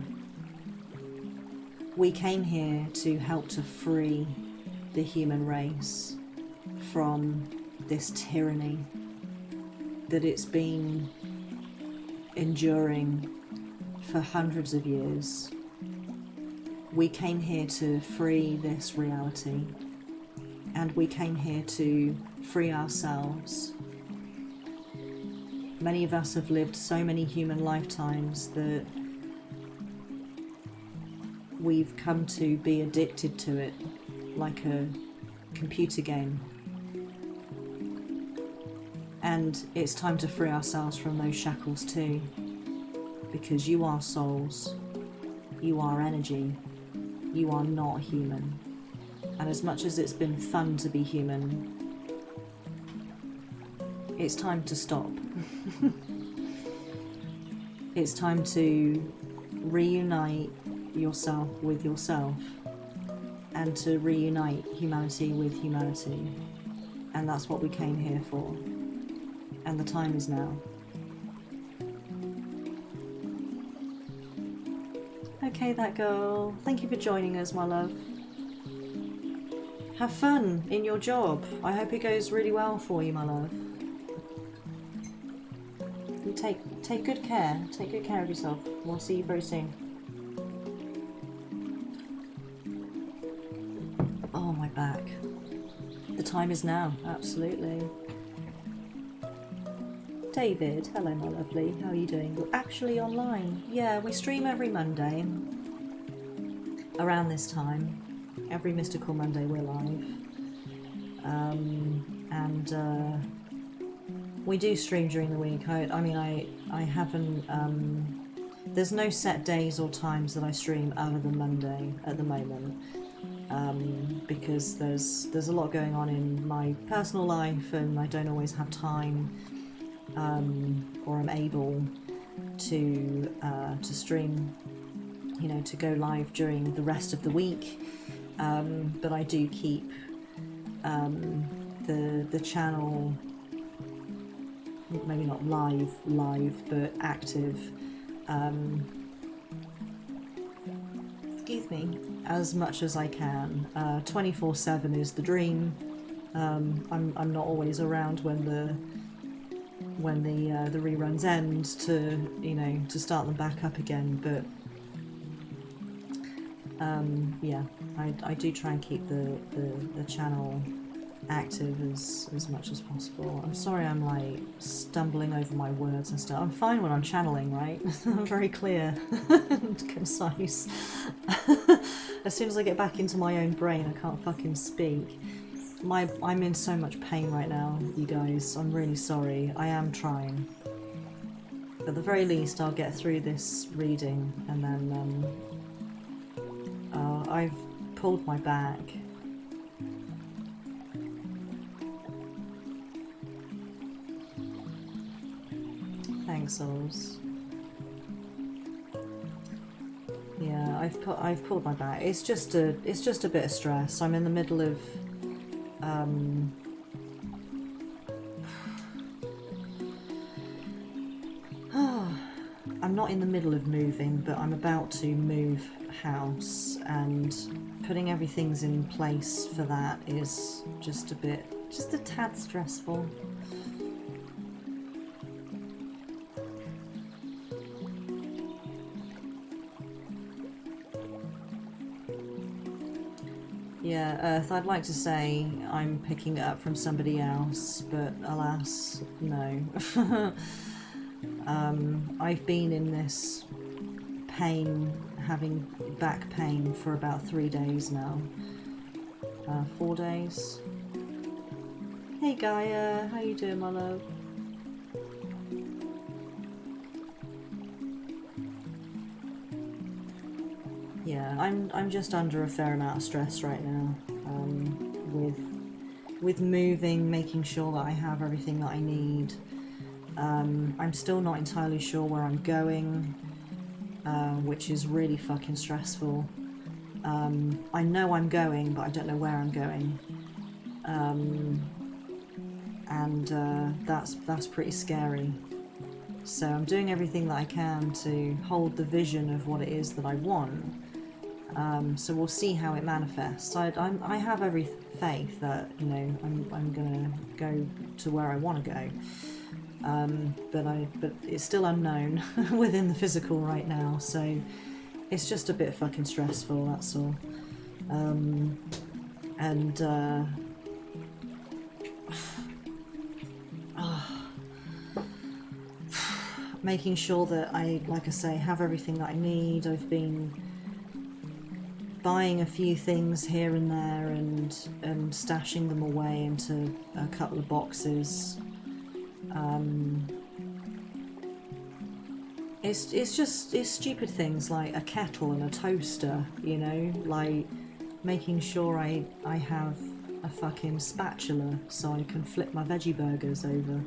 We came here to help to free the human race from this tyranny that it's been enduring for hundreds of years. We came here to free this reality, and we came here to free ourselves. Many of us have lived so many human lifetimes that we've come to be addicted to it, like a computer game. And it's time to free ourselves from those shackles too, because you are souls, you are energy, you are not human. And as much as it's been fun to be human, it's time to stop. It's time to reunite yourself with yourself, and to reunite humanity with humanity. And that's what we came here for. And the time is now. Okay, that girl. Thank you for joining us, my love. Have fun in your job. I hope it goes really well for you, my love. You take good care. Take good care of yourself. We'll see you very soon. Oh, my back. The time is now. Absolutely. David, hello my lovely, how are you doing? You're actually online. Yeah, we stream every Monday around this time. Every Mystical Monday we're live. We do stream during the week. I haven't, there's no set days or times that I stream other than Monday at the moment. Because there's a lot going on in my personal life, and I don't always have time or I'm able to stream, you know, to go live during the rest of the week. But I do keep the channel, maybe not live, but active. Excuse me, as much as I can. 24/7 is the dream. I'm not always around when the reruns end to start them back up again, but yeah, I do try and keep the channel active as much as possible. I'm sorry I'm like stumbling over my words and stuff. I'm fine when I'm channeling, right? I'm very clear and concise. As soon as I get back into my own brain, I can't fucking speak. I'm in so much pain right now, you guys. I'm really sorry. I am trying. At the very least, I'll get through this reading, and then I've pulled my back. Thanks, souls. Yeah, I've pulled my back. It's just a bit of stress. I'm in the middle of I'm not in the middle of moving, but I'm about to move house, and putting everything's in place for that is just a tad stressful. Yeah, Earth, I'd like to say I'm picking it up from somebody else, but alas, no. I've been in this pain, having back pain for about 3 days now. 4 days. Hey Gaia, how you doing, my love? Yeah, I'm just under a fair amount of stress right now, with with moving, making sure that I have everything that I need. I'm still not entirely sure where I'm going, which is really fucking stressful. I know I'm going, but I don't know where I'm going. That's pretty scary. So I'm doing everything that I can to hold the vision of what it is that I want. So we'll see how it manifests. I have every faith that, you know, I'm gonna go to where I want to go. But it's still unknown within the physical right now. So it's just a bit fucking stressful. That's all. Making sure that I, like I say, have everything that I need. I've been buying a few things here and there and stashing them away into a couple of boxes. It's stupid things like a kettle and a toaster, you know, like making sure I have a fucking spatula so I can flip my veggie burgers over.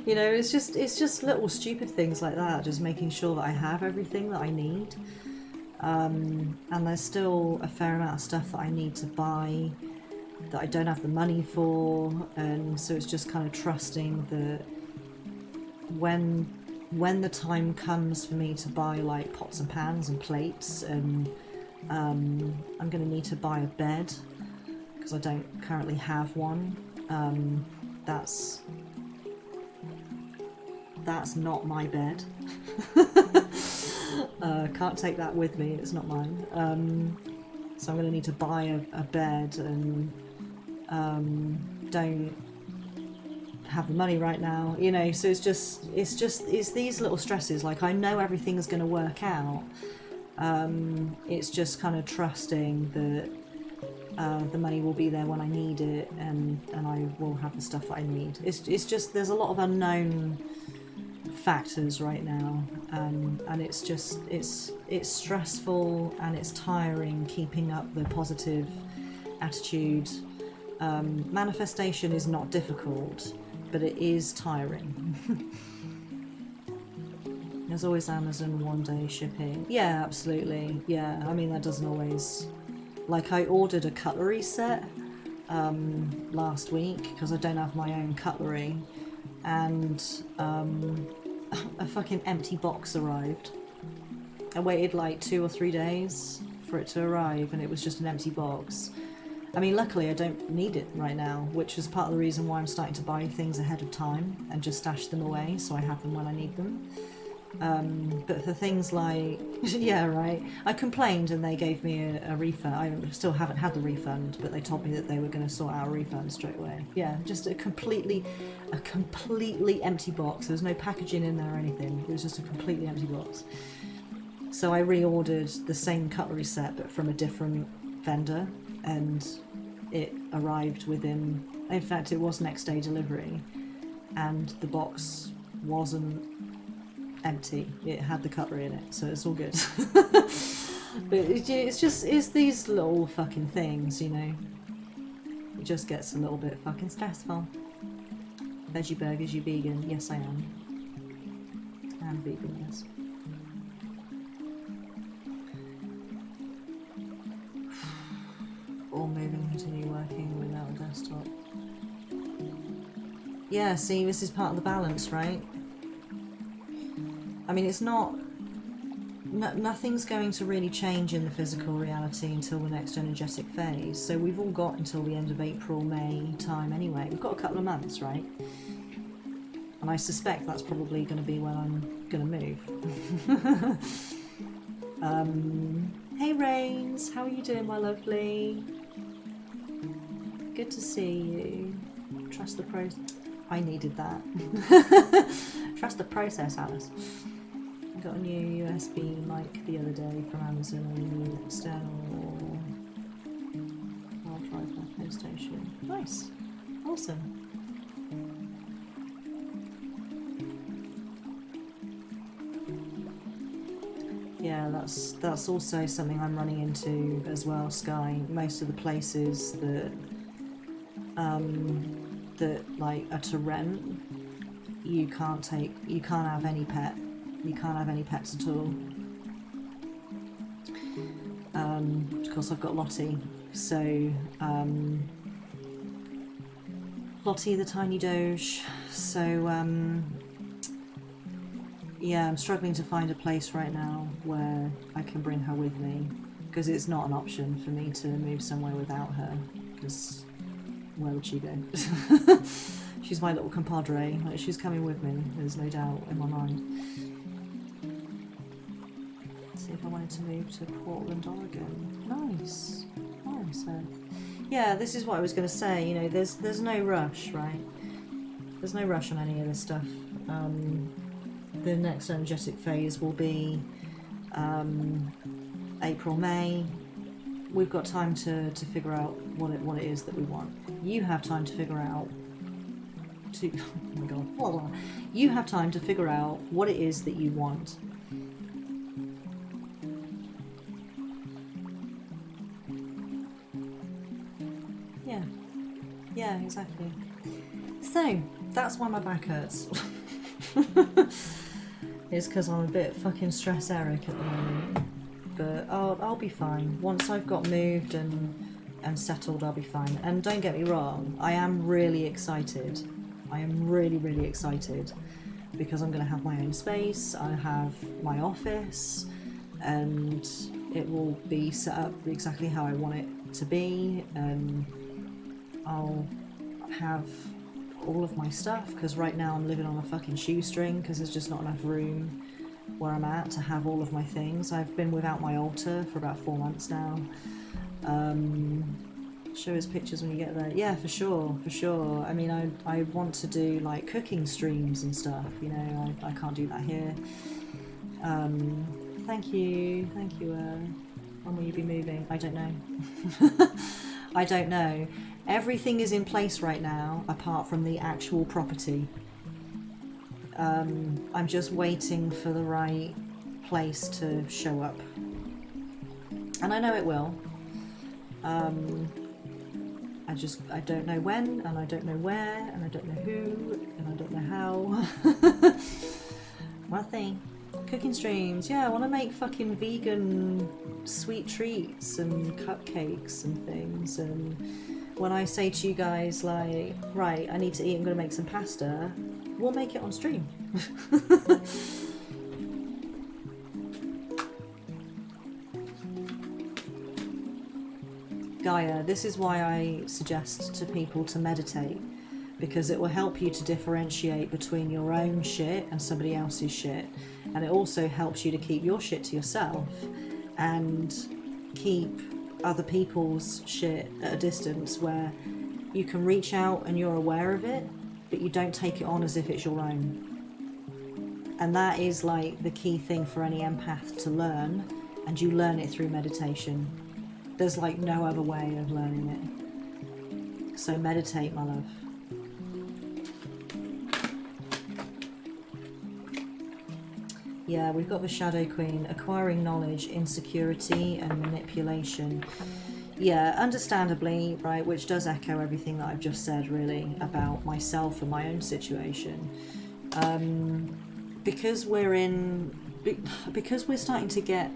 You know, it's just little stupid things like that, just making sure that I have everything that I need. And there's still a fair amount of stuff that I need to buy that I don't have the money for, and so it's just kind of trusting that when the time comes for me to buy like pots and pans and plates, and I'm going to need to buy a bed because I don't currently have one. That's not my bed. Can't take that with me, it's not mine. So I'm going to need to buy a bed, and don't have the money right now, you know, so it's these little stresses. Like, I know everything is going to work out. It's just kind of trusting that the money will be there when I need it, and I will have the stuff that I need. It's just, there's a lot of unknown factors right now, and it's stressful and it's tiring keeping up the positive attitude. Manifestation is not difficult, but it is tiring. There's always Amazon one day shipping. Yeah, absolutely. Yeah, I mean, that doesn't always... Like, I ordered a cutlery set last week because I don't have my own cutlery, and a fucking empty box arrived. I waited like 2 or 3 days for it to arrive, and it was just an empty box. I mean, luckily I don't need it right now, which is part of the reason why I'm starting to buy things ahead of time and just stash them away so I have them when I need them. But for things like, yeah, right, I complained and they gave me a refund. I still haven't had the refund, but they told me that they were going to sort out a refund straight away. Yeah, just a completely empty box. There was no packaging in there or anything. It was just a completely empty box. So I reordered the same cutlery set but from a different vendor, and it arrived within, in fact it was next day delivery, and the box wasn't empty, it had the cutlery in it, so it's all good. But it's these little fucking things, you know, it just gets a little bit fucking stressful. Veggie burgers, you vegan? Yes, I am. I'm vegan, yes. All moving, continue working without a desktop. Yeah, see, this is part of the balance, right? I mean, it's not... nothing's going to really change in the physical reality until the next energetic phase, so we've all got until the end of April, May time anyway. We've got a couple of months, right? And I suspect that's probably going to be when I'm going to move. Hey Rains, how are you doing, my lovely? Good to see you. Trust the process. I needed that. Trust the process, Alice. I got a new USB mic the other day from Amazon, and a new external hard drive for my PlayStation. Nice. Awesome. Yeah, that's also something I'm running into as well, Sky. Most of the places that that like are to rent, you can't have any pet. You can't have any pets at all. Of course I've got Lottie, so Lottie the tiny doge, so yeah, I'm struggling to find a place right now where I can bring her with me, because it's not an option for me to move somewhere without her, because where would she go? She's my little compadre, like, she's coming with me, there's no doubt in my mind. Let's see if I wanted to move to Portland, Oregon. Nice, nice. Yeah, this is what I was going to say, you know, there's no rush, right? There's no rush on any of this stuff. The next energetic phase will be April, May. We've got time to figure out what it is that we want. You have time to figure out oh my god. You have time to figure out what it is that you want. Yeah. Yeah, exactly. So, that's why my back hurts. It's because I'm a bit fucking stress Eric at the moment. But I'll be fine. Once I've got moved and settled, I'll be fine. And don't get me wrong, I am really excited. I am really, really excited because I'm going to have my own space. I have my office and it will be set up exactly how I want it to be. And I'll have all of my stuff, because right now I'm living on a fucking shoestring because there's just not enough room where I'm at to have all of my things. I've been without my altar for about 4 months now. Show us pictures when you get there. Yeah, for sure, for sure. I mean, I want to do like cooking streams and stuff, you know, I can't do that here. Thank you. When will you be moving? I don't know. I don't know. Everything is in place right now, apart from the actual property. I'm just waiting for the right place to show up. And I know it will. I don't know when, and I don't know where, and I don't know who, and I don't know how. Nothing. Cooking streams. Yeah, I want to make fucking vegan sweet treats and cupcakes and things. And when I say to you guys, like, right, I need to eat, I'm going to make some pasta, we'll make it on stream. Gaia, this is why I suggest to people to meditate, because it will help you to differentiate between your own shit and somebody else's shit, and it also helps you to keep your shit to yourself and keep other people's shit at a distance where you can reach out and you're aware of it, but you don't take it on as if it's your own. And that is like the key thing for any empath to learn, and you learn it through meditation. There's like no other way of learning it. So meditate, my love. Yeah, we've got the Shadow Queen, acquiring knowledge, insecurity and manipulation. Yeah, understandably, right, which does echo everything that I've just said really about myself and my own situation. Because we're starting to get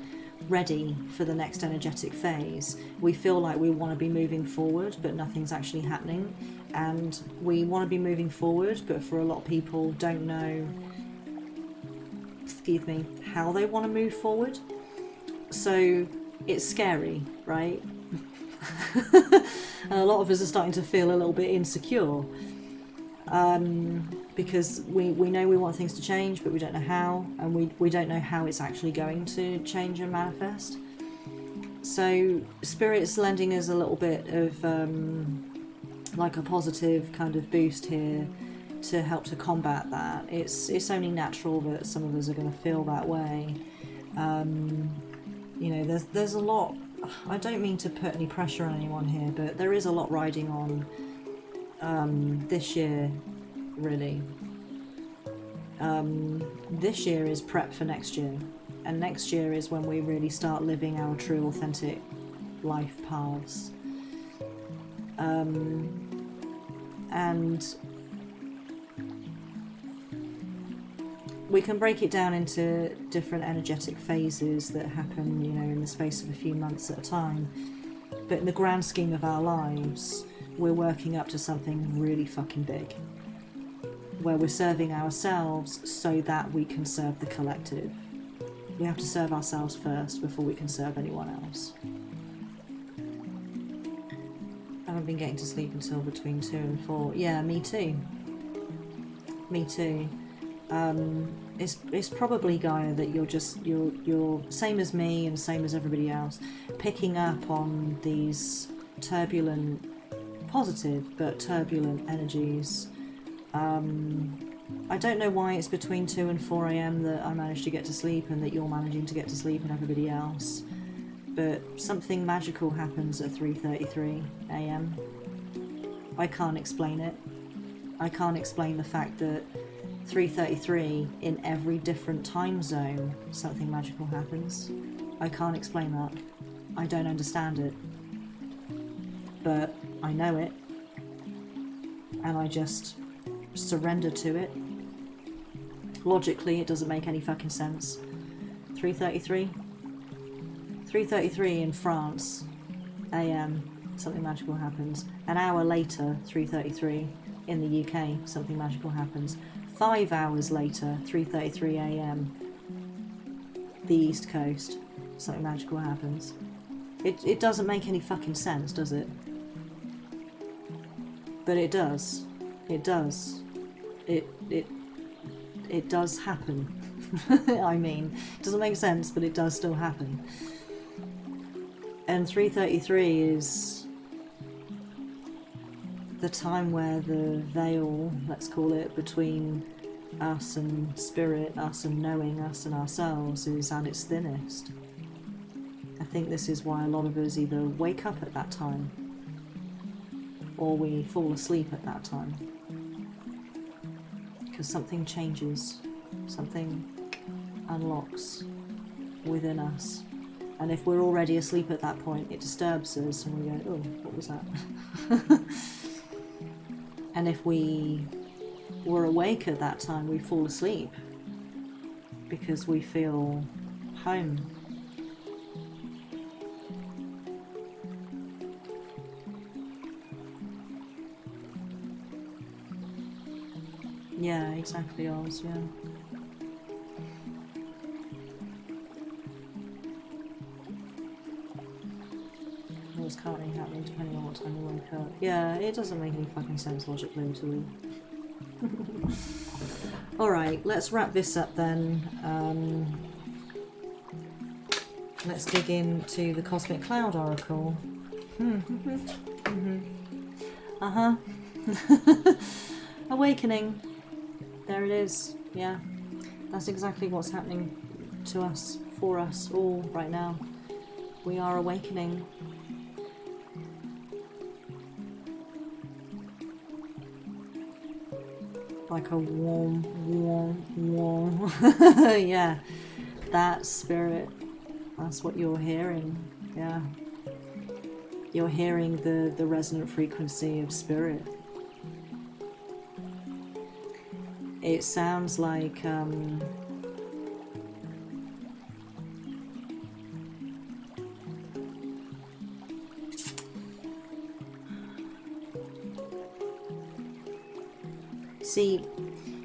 ready for the next energetic phase, we feel like we want to be moving forward, but nothing's actually happening. And we want to be moving forward, but for a lot of people don't know, excuse me, how they want to move forward. So it's scary, right? And a lot of us are starting to feel a little bit insecure. Because we know we want things to change, but we don't know how, and we don't know how it's actually going to change and manifest. So Spirit's lending us a little bit of like a positive kind of boost here to help to combat that. It's only natural that some of us are going to feel that way. You know, there's a lot. I don't mean to put any pressure on anyone here, but there is a lot riding on this year. Really, this year is prep for next year, and next year is when we really start living our true authentic life paths. And we can break it down into different energetic phases that happen, you know, in the space of a few months at a time. But in the grand scheme of our lives, we're working up to something really fucking big, where we're serving ourselves so that we can serve the collective. We have to serve ourselves first before we can serve anyone else. I haven't been getting to sleep until between 2 and 4. Yeah, me too. Me too. It's probably, Gaia, that you're same as me and same as everybody else, picking up on these turbulent, positive but turbulent energies. I don't know why it's between 2 and 4 a.m. that I managed to get to sleep and that you're managing to get to sleep and everybody else. But something magical happens at 3:33 a.m. I can't explain it. I can't explain the fact that 3:33 in every different time zone something magical happens. I can't explain that. I don't understand it. But I know it. And I just surrender to it. Logically, it doesn't make any fucking sense. 3:33? 3:33 in France, AM, something magical happens. An hour later, 3:33, in the UK, something magical happens. 5 hours later, 3:33 AM, the East Coast, something magical happens. It doesn't make any fucking sense, does it? But it does. It does. It does happen. I mean, it doesn't make sense, but it does still happen. And 3:33 is the time where the veil, let's call it, between us and spirit, us and knowing, us and ourselves, is at its thinnest. I think this is why a lot of us either wake up at that time or we fall asleep at that time. Because something changes, something unlocks within us. And if we're already asleep at that point, it disturbs us and we go, oh, what was that? And if we were awake at that time, we fall asleep because we feel home. Yeah, exactly, Oz, yeah. What's currently happening depending on what time you wake up. Yeah, it doesn't make any fucking sense logically at all. Alright, let's wrap this up then. Let's dig into the Cosmic Cloud Oracle. Uh-huh. Awakening. There it is. Yeah. That's exactly what's happening to us, for us all right now. We are awakening. Like a warm. Yeah. That spirit. That's what you're hearing. Yeah. You're hearing the resonant frequency of spirit. It sounds like see,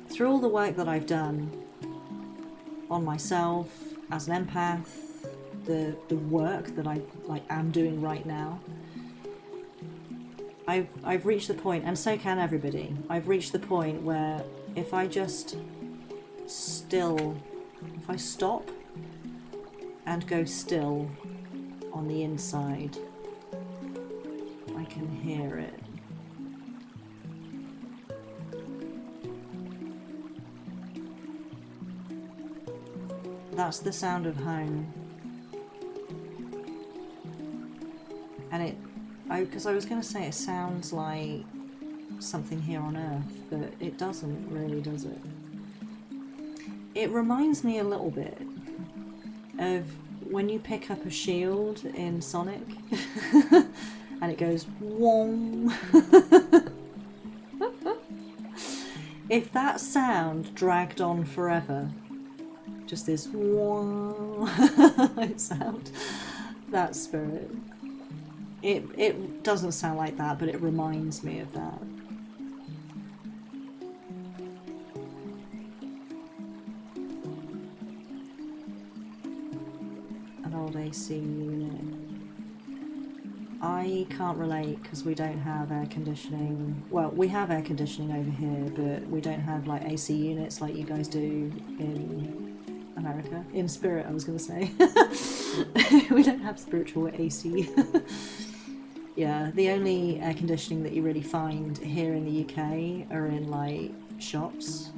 through all the work that I've done on myself as an empath, the work that I am doing right now, I've reached the point, and so can everybody. I've reached the point where if I just if I stop and go still on the inside, I can hear it. That's the sound of home. And because I was going to say it sounds like something here on Earth, but it doesn't really, does it? It reminds me a little bit of when you pick up a shield in Sonic and it goes wong. If that sound dragged on forever, just this sound, that spirit. It doesn't sound like that, but it reminds me of that. An old AC unit. I can't relate because we don't have air conditioning. Well, we have air conditioning over here, but we don't have like AC units like you guys do in America. In spirit, I was going to say. We don't have spiritual AC. Yeah, the only air conditioning that you really find here in the UK are in like shops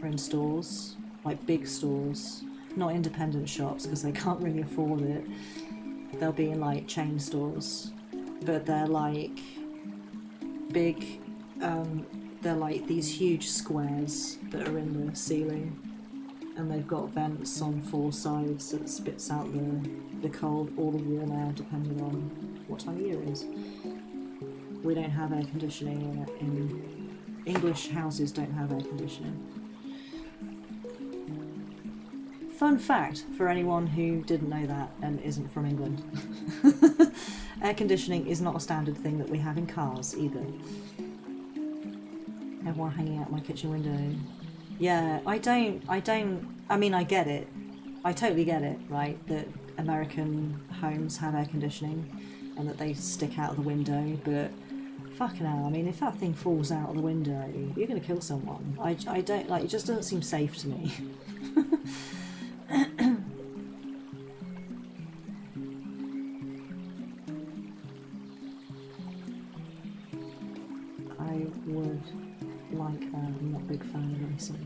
or in stores, like big stores, not independent shops because they can't really afford it. They'll be in like chain stores, but they're like big, they're like these huge squares that are in the ceiling, and they've got vents on 4 sides that spits out the cold or the warm air depending on what time of year it is. We don't have air conditioning in English houses, don't have air conditioning. Fun fact for anyone who didn't know that and isn't from England. Air conditioning is not a standard thing that we have in cars either. Everyone hanging out my kitchen window. Yeah, I mean, I get it. I totally get it, right? That American homes have air conditioning and that they stick out of the window, but fucking hell, I mean, if that thing falls out of the window, you're going to kill someone. I don't, like, it just doesn't seem safe to me. I would like that. I'm not a big fan of racing.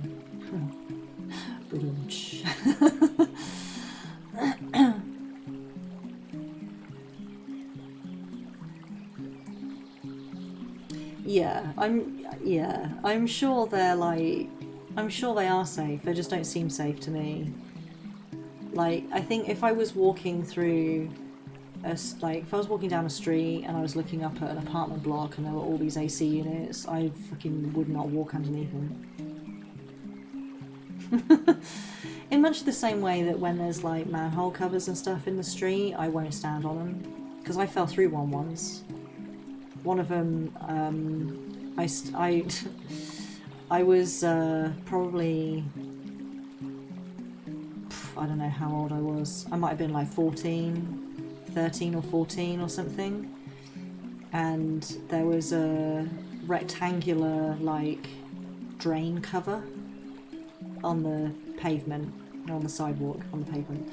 I'm sure they're like, I'm sure they are safe, they just don't seem safe to me. Like, I think if I was walking through if I was walking down a street and I was looking up at an apartment block and there were all these AC units, I fucking would not walk underneath them. In much the same way that when there's like manhole covers and stuff in the street, I won't stand on them, because I fell through one once. One of them, I was probably, I don't know how old I was. I might have been like 13 or 14 or something. And there was a rectangular like drain cover on the pavement, on the sidewalk, on the pavement.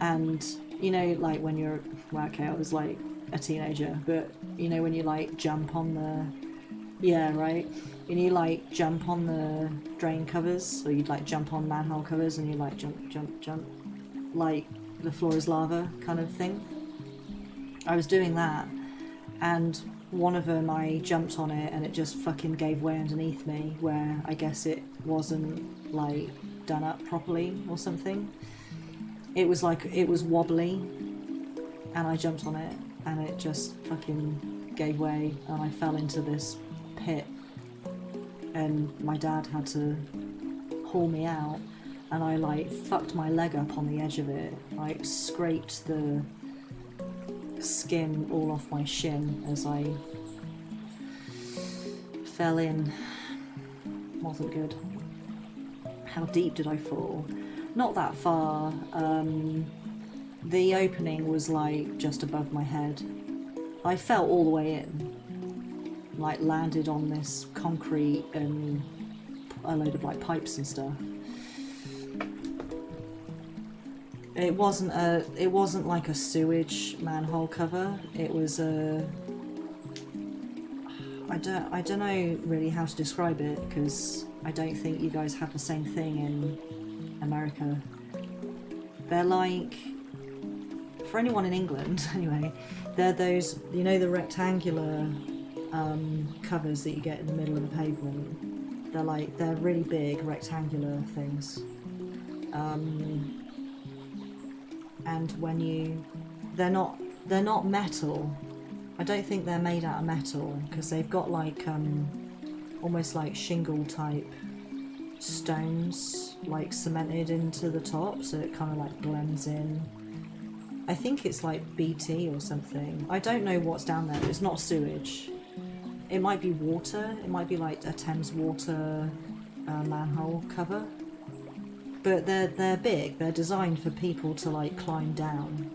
And you know, like when you're, well, okay, I was like a teenager, but you know when you like jump on the, yeah, right, and you like jump on the drain covers, or you'd like jump on manhole covers and you like jump, like the floor is lava kind of thing. I was doing that, and one of them I jumped on it and it just fucking gave way underneath me, where I guess it wasn't like done up properly or something. It was like, it was wobbly, and I jumped on it and it just fucking gave way and I fell into this pit, and my dad had to haul me out, and I like fucked my leg up on the edge of it, like scraped the skin all off my shin as I fell in. Wasn't good. How deep did I fall? Not that far. The opening was like just above my head. I fell all the way in, like landed on this concrete and a load of like pipes and stuff. It wasn't like a sewage manhole cover. It was a, I don't know really how to describe it, because I don't think you guys have the same thing in America. They're like, for anyone in England anyway, they're those, you know, the rectangular covers that you get in the middle of the pavement. They're like, they're really big rectangular things. And when you, they're not metal. I don't think they're made out of metal, because they've got like almost like shingle type stones like cemented into the top, so it kind of like blends in. I think it's like BT or something. I don't know what's down there. It's not sewage. It might be water. It might be like a Thames water manhole cover. But they're big. They're designed for people to like climb down.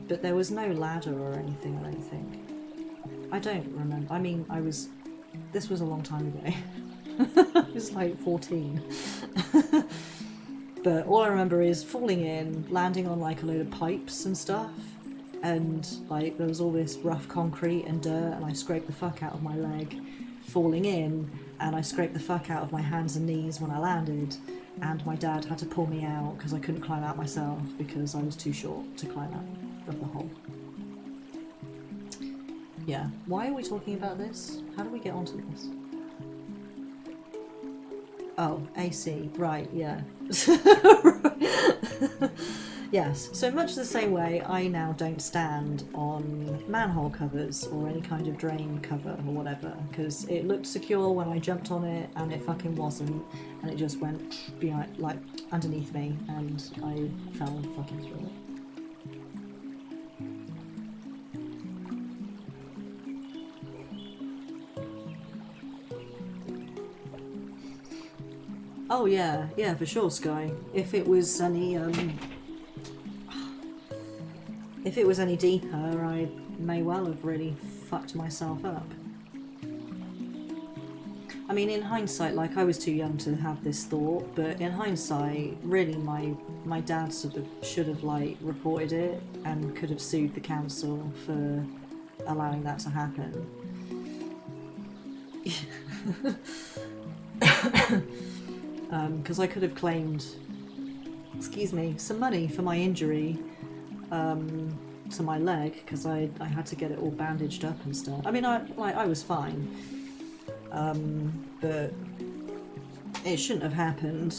But there was no ladder or anything, I don't think. I don't remember. I mean, this was a long time ago. I was like 14. But all I remember is falling in, landing on like a load of pipes and stuff, and like there was all this rough concrete and dirt, and I scraped the fuck out of my leg, falling in, and I scraped the fuck out of my hands and knees when I landed, and my dad had to pull me out because I couldn't climb out myself because I was too short to climb out of the hole. Yeah, why are we talking about this? How do we get onto this? Oh, AC, right, yeah. Yes, so much the same way I now don't stand on manhole covers or any kind of drain cover or whatever, because it looked secure when I jumped on it and it fucking wasn't, and it just went behind, like underneath me, and I fell fucking through it. Oh yeah, yeah, for sure, Sky. If it was any deeper, I may well have really fucked myself up. I mean, in hindsight, like, I was too young to have this thought, but in hindsight, really, my dad sort of should have, like, reported it and could have sued the council for allowing that to happen. Because I could have claimed, excuse me, some money for my injury to my leg, because I had to get it all bandaged up and stuff. I mean, I was fine, but it shouldn't have happened.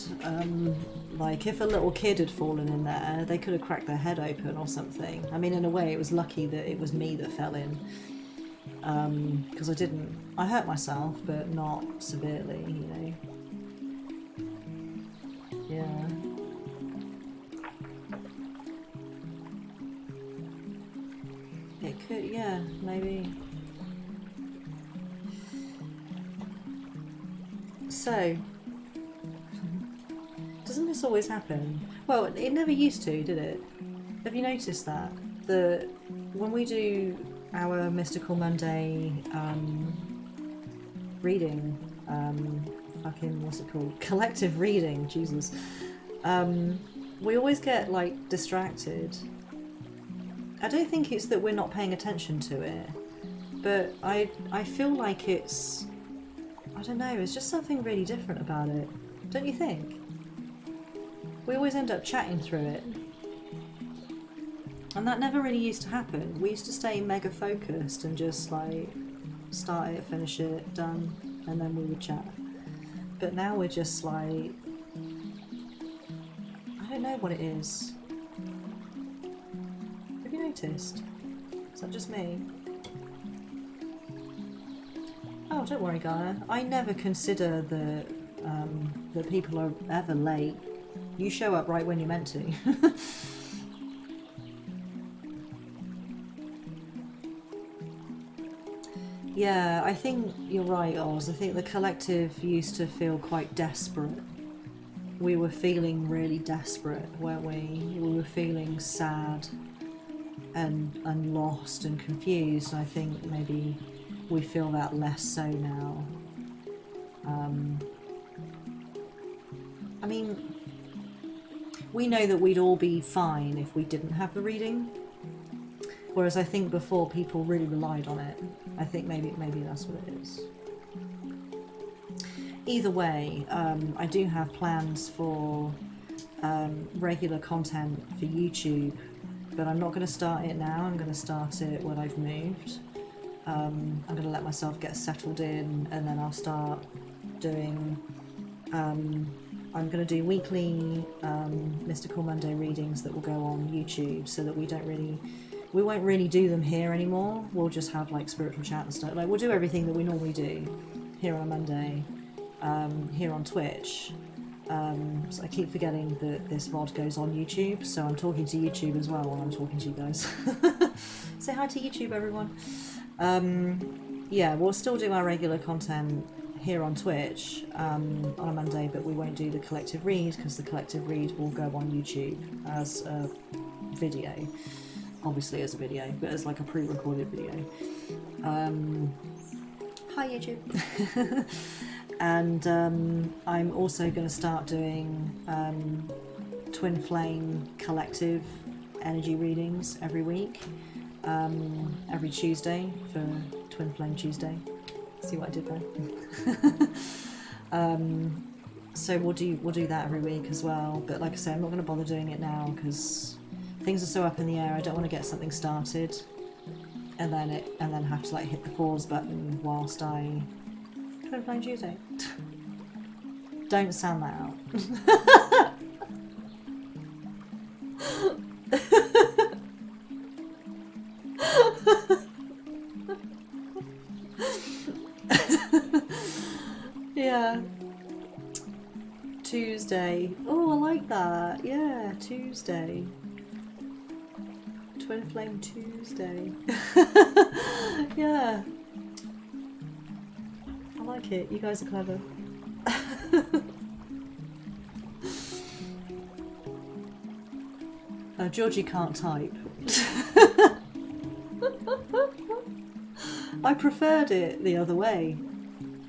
Like, if a little kid had fallen in there, they could have cracked their head open or something. I mean, in a way, it was lucky that it was me that fell in, because I hurt myself, but not severely, you know. Yeah. It could, yeah, maybe. So, doesn't this always happen? Well, it never used to, did it? Have you noticed that? When we do our Mystical Monday reading, what's it called? Collective reading, Jesus. We always get, like, distracted. I don't think it's that we're not paying attention to it, but I feel like it's, I don't know, it's just something really different about it. Don't you think? We always end up chatting through it. And that never really used to happen. We used to stay mega focused and just, like, start it, finish it, done, and then we would chat. But now we're just like, I don't know what it is. Have you noticed? Is that just me? Oh, don't worry, Gaia. I never consider that people are ever late. You show up right when you're meant to. Yeah, I think you're right, Oz. I think the collective used to feel quite desperate. We were feeling really desperate, weren't we? We were feeling sad and lost and confused. I think maybe we feel that less so now. I mean, we know that we'd all be fine if we didn't have the reading. Whereas I think before people really relied on it. I think maybe that's what it is. Either way, I do have plans for regular content for YouTube, but I'm not going to start it now. I'm going to start it when I've moved. I'm going to let myself get settled in, and then I'll start doing... I'm going to do weekly Mystical Monday readings that will go on YouTube, so that we won't really do them here anymore. We'll just have, like, spiritual chat and stuff. Like, we'll do everything that we normally do, here on a Monday, here on Twitch. So I keep forgetting that this VOD goes on YouTube, so I'm talking to YouTube as well while I'm talking to you guys. Say hi to YouTube, everyone. Yeah, we'll still do our regular content here on Twitch on a Monday, but we won't do the collective read because the collective read will go on YouTube as a video. Obviously as a video, but as like a pre-recorded video. Hi YouTube. And I'm also going to start doing Twin Flame collective energy readings every week, every Tuesday for Twin Flame Tuesday. See what I did there? So we'll do that every week as well. But like I say, I'm not going to bother doing it now because things are so up in the air. I don't want to get something started and then have to like hit the pause button whilst I Twin Flame Tuesday. Don't sound that out. Yeah. Tuesday. Oh, I like that. Yeah, Tuesday. Twin Flame Tuesday. Yeah. I like it. You guys are clever. Georgie can't type. I preferred it the other way.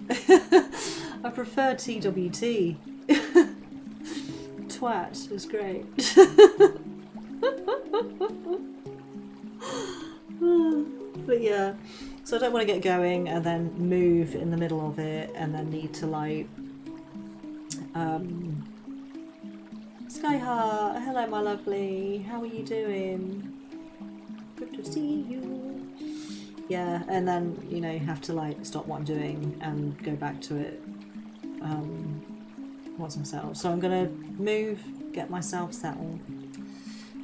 I preferred TWT. Twat is great. But yeah, so I don't want to get going and then move in the middle of it and then need to like Skyheart, hello my lovely, how are you doing? Good to see you. Yeah, and then, you know, have to like stop what I'm doing and go back to it once I'm settled. So I'm gonna move, get myself settled,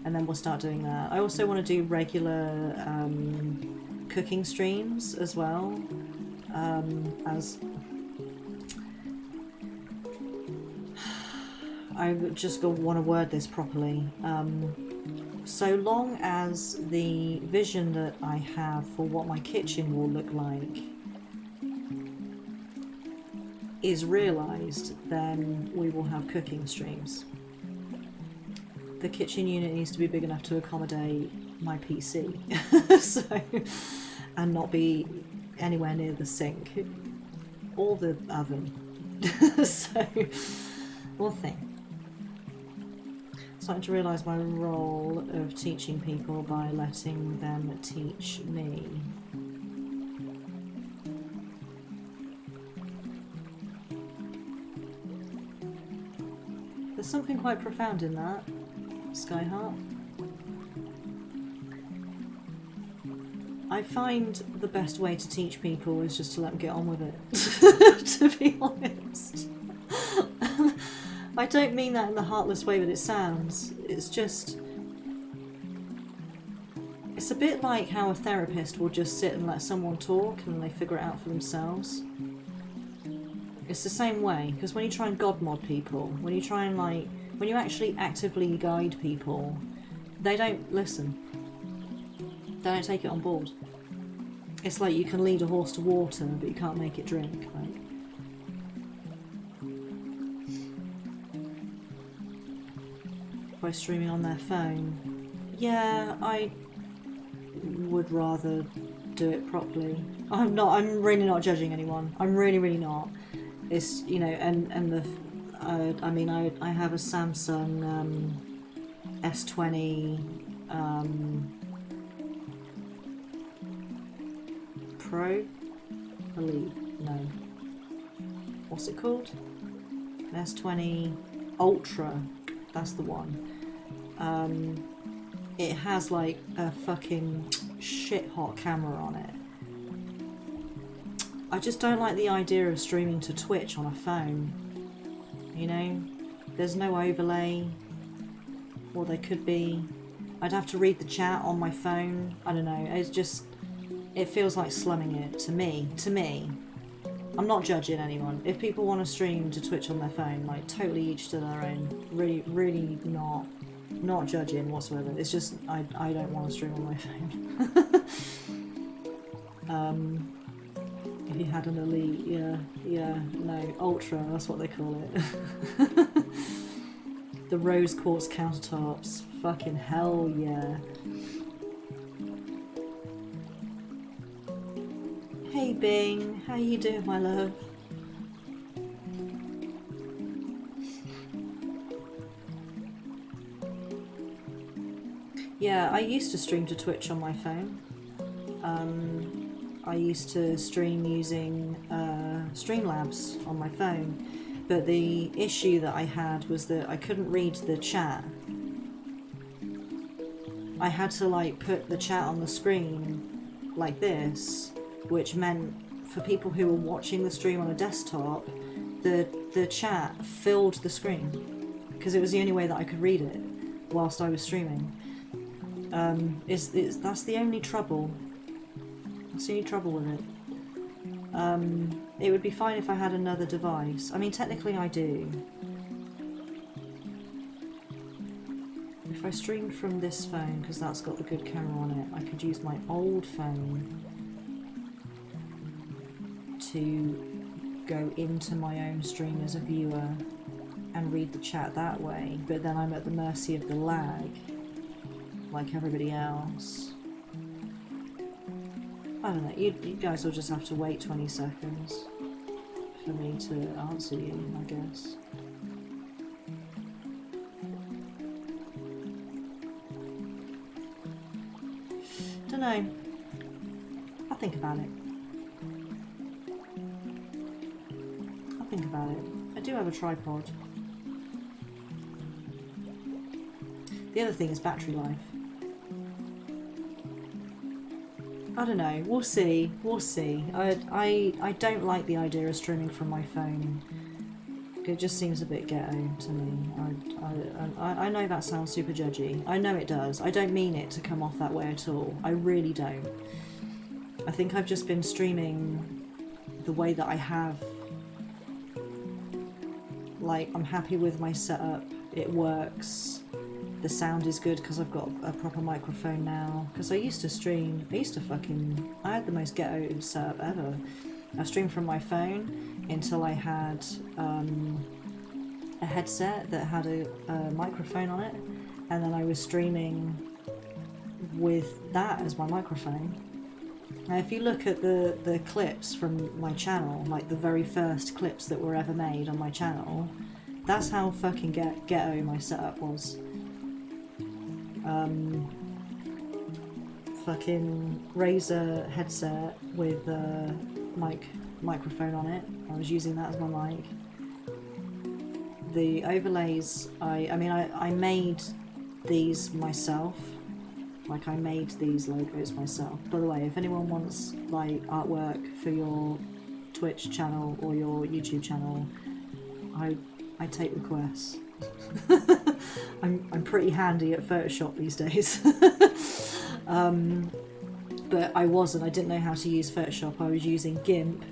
and then we'll start doing that. I also want to do regular cooking streams as well, as I just want to word this properly. So long as the vision that I have for what my kitchen will look like is realised, then we will have cooking streams. The kitchen unit needs to be big enough to accommodate my PC, so, and not be anywhere near the sink or the oven. So we'll think. Starting to realise my role of teaching people by letting them teach me. There's something quite profound in that, Skyheart. I find the best way to teach people is just to let them get on with it, to be honest. I don't mean that in the heartless way that it sounds. It's just... It's a bit like how a therapist will just sit and let someone talk and they figure it out for themselves. It's the same way, because when you try and god mod people, when you try and like... When you actually actively guide people, they don't listen. They don't take it on board. It's like you can lead a horse to water, but you can't make it drink, right? By streaming on their phone. Yeah, I would rather do it properly. I'm really not judging anyone. I'm really not. It's, you know, and the, I mean, I have a Samsung S20 Pro, I believe. No. What's it called? An S20 Ultra. That's the one. It has like a fucking shit hot camera on it. I just don't like the idea of streaming to Twitch on a phone. You know, there's no overlay. Or there could be. I'd have to read the chat on my phone. I don't know. It's just, it feels like slumming it to me. I'm not judging anyone. If people want to stream to Twitch on their phone, like, totally each to their own. Really, really not judging whatsoever. It's just, I don't want to stream on my phone. If you had an elite, yeah, no, ultra, that's what they call it. The rose quartz countertops, fucking hell yeah. Hey Bing, how you doing, my love? Yeah, I used to stream to Twitch on my phone. I used to stream using Streamlabs on my phone, but the issue that I had was that I couldn't read the chat. I had to like put the chat on the screen like this, which meant for people who were watching the stream on a desktop, the chat filled the screen because it was the only way that I could read it whilst I was streaming. That's the only trouble. That's the only trouble with it. It would be fine if I had another device. I mean, technically I do. If I streamed from this phone, because that's got the good camera on it, I could use my old phone to go into my own stream as a viewer and read the chat that way, but then I'm at the mercy of the lag, like everybody else. I don't know, you guys will just have to wait 20 seconds for me to answer you, I guess. Don't know. I'll think about it. I'll think about it. I do have a tripod. The other thing is battery life. I don't know, we'll see, we'll see. I don't like the idea of streaming from my phone. It just seems a bit ghetto to me. I know that sounds super judgy. I know it does. I don't mean it to come off that way at all. I really don't. I think I've just been streaming the way that I have. Like, I'm happy with my setup. It works. The sound is good because I've got a proper microphone now. Because I used to stream, I had the most ghetto setup ever. I streamed from my phone until I had a headset that had a microphone on it, and then I was streaming with that as my microphone. Now if you look at the clips from my channel, like the very first clips that were ever made on my channel, that's how fucking ghetto my setup was. Fucking Razer headset with a microphone on it. I was using that as my mic. The overlays, I made these myself. Like, I made these logos myself. By the way, if anyone wants like artwork for your Twitch channel or your YouTube channel, I take requests. I'm pretty handy at Photoshop these days. But I didn't know how to use Photoshop. I was using GIMP,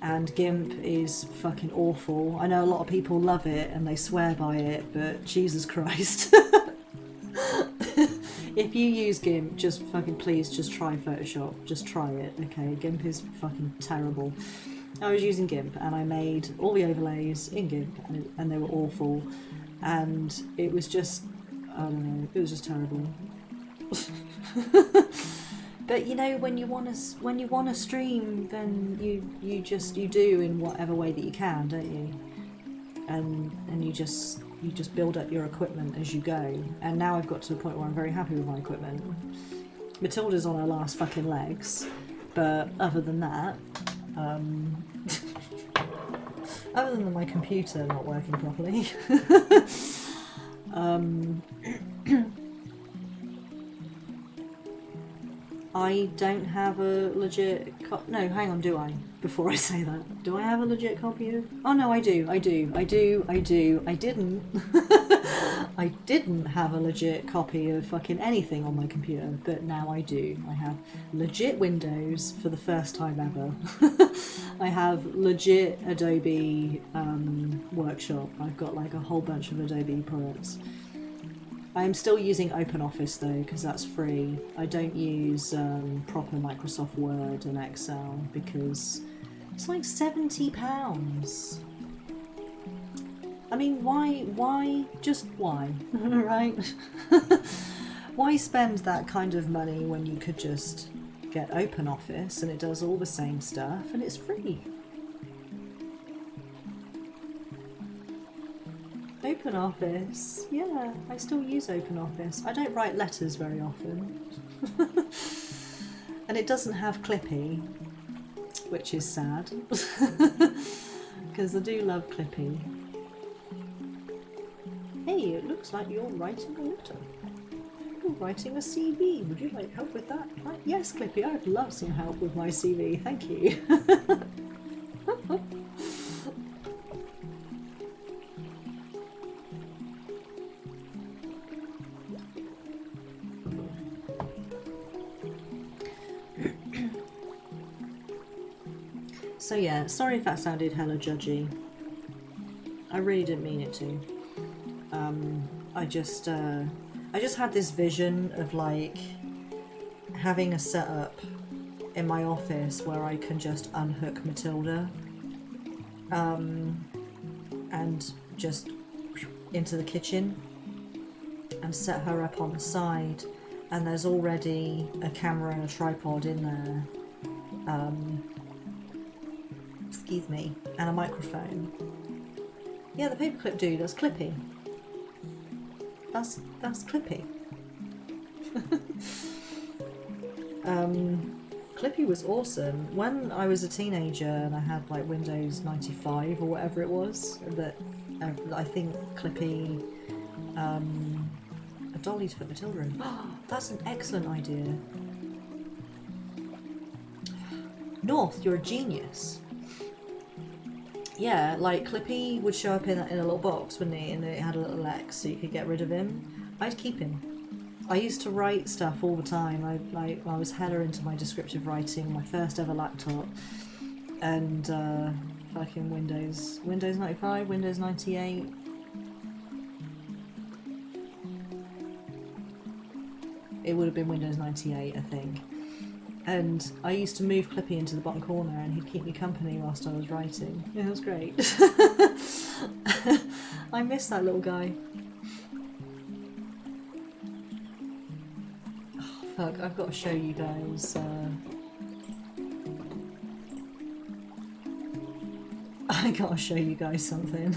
and GIMP is fucking awful. I know a lot of people love it and they swear by it, but Jesus Christ. If you use GIMP, just fucking please just try Photoshop. Just try it, okay? GIMP is fucking terrible. I was using GIMP and I made all the overlays in GIMP and they were awful. And it was just, I don't know, it was just terrible. But you know, when you want to stream, then you do in whatever way that you can, don't you? And you just build up your equipment as you go. And now I've got to the point where I'm very happy with my equipment. Matilda's on her last fucking legs, but other than that, other than my computer not working properly, I don't have a legit no, hang on, do I? Before I say that, do I have a legit copy of... Oh no, I do. I didn't. I didn't have a legit copy of fucking anything on my computer, but now I do. I have legit Windows for the first time ever. I have legit Adobe Workshop. I've got like a whole bunch of Adobe products. I'm still using OpenOffice though, because that's free. I don't use proper Microsoft Word and Excel because it's like £70. I mean, why, just why, right? Why spend that kind of money when you could just get OpenOffice and it does all the same stuff and it's free? OpenOffice, yeah, I still use OpenOffice. I don't write letters very often. And it doesn't have Clippy, which is sad. Because I do love Clippy. Hey, it looks like you're writing a letter. You're writing a CV. Would you like help with that? Right? Yes, Clippy, I'd love some help with my CV. Thank you. So yeah, sorry if that sounded hella judgy. I really didn't mean it to. I just had this vision of like having a setup in my office where I can just unhook Matilda and just into the kitchen and set her up on the side, and there's already a camera and a tripod in there. Excuse me, and a microphone. Yeah, the paperclip dude, that's Clippy. That's Clippy. Clippy was awesome. When I was a teenager and I had like Windows 95 or whatever it was, that I think Clippy, a dolly to put Matilda in. That's an excellent idea. North, you're a genius. Yeah, like Clippy would show up in a little box, wouldn't he? And it had a little X, so you could get rid of him. I'd keep him. I used to write stuff all the time. I was hella into my descriptive writing, my first ever laptop, and fucking Windows 95, Windows 98. It would have been Windows 98, I think. And I used to move Clippy into the bottom corner and he'd keep me company whilst I was writing. Yeah, it was great. I miss that little guy. Oh, fuck, I've got to show you guys. I gotta show you guys something.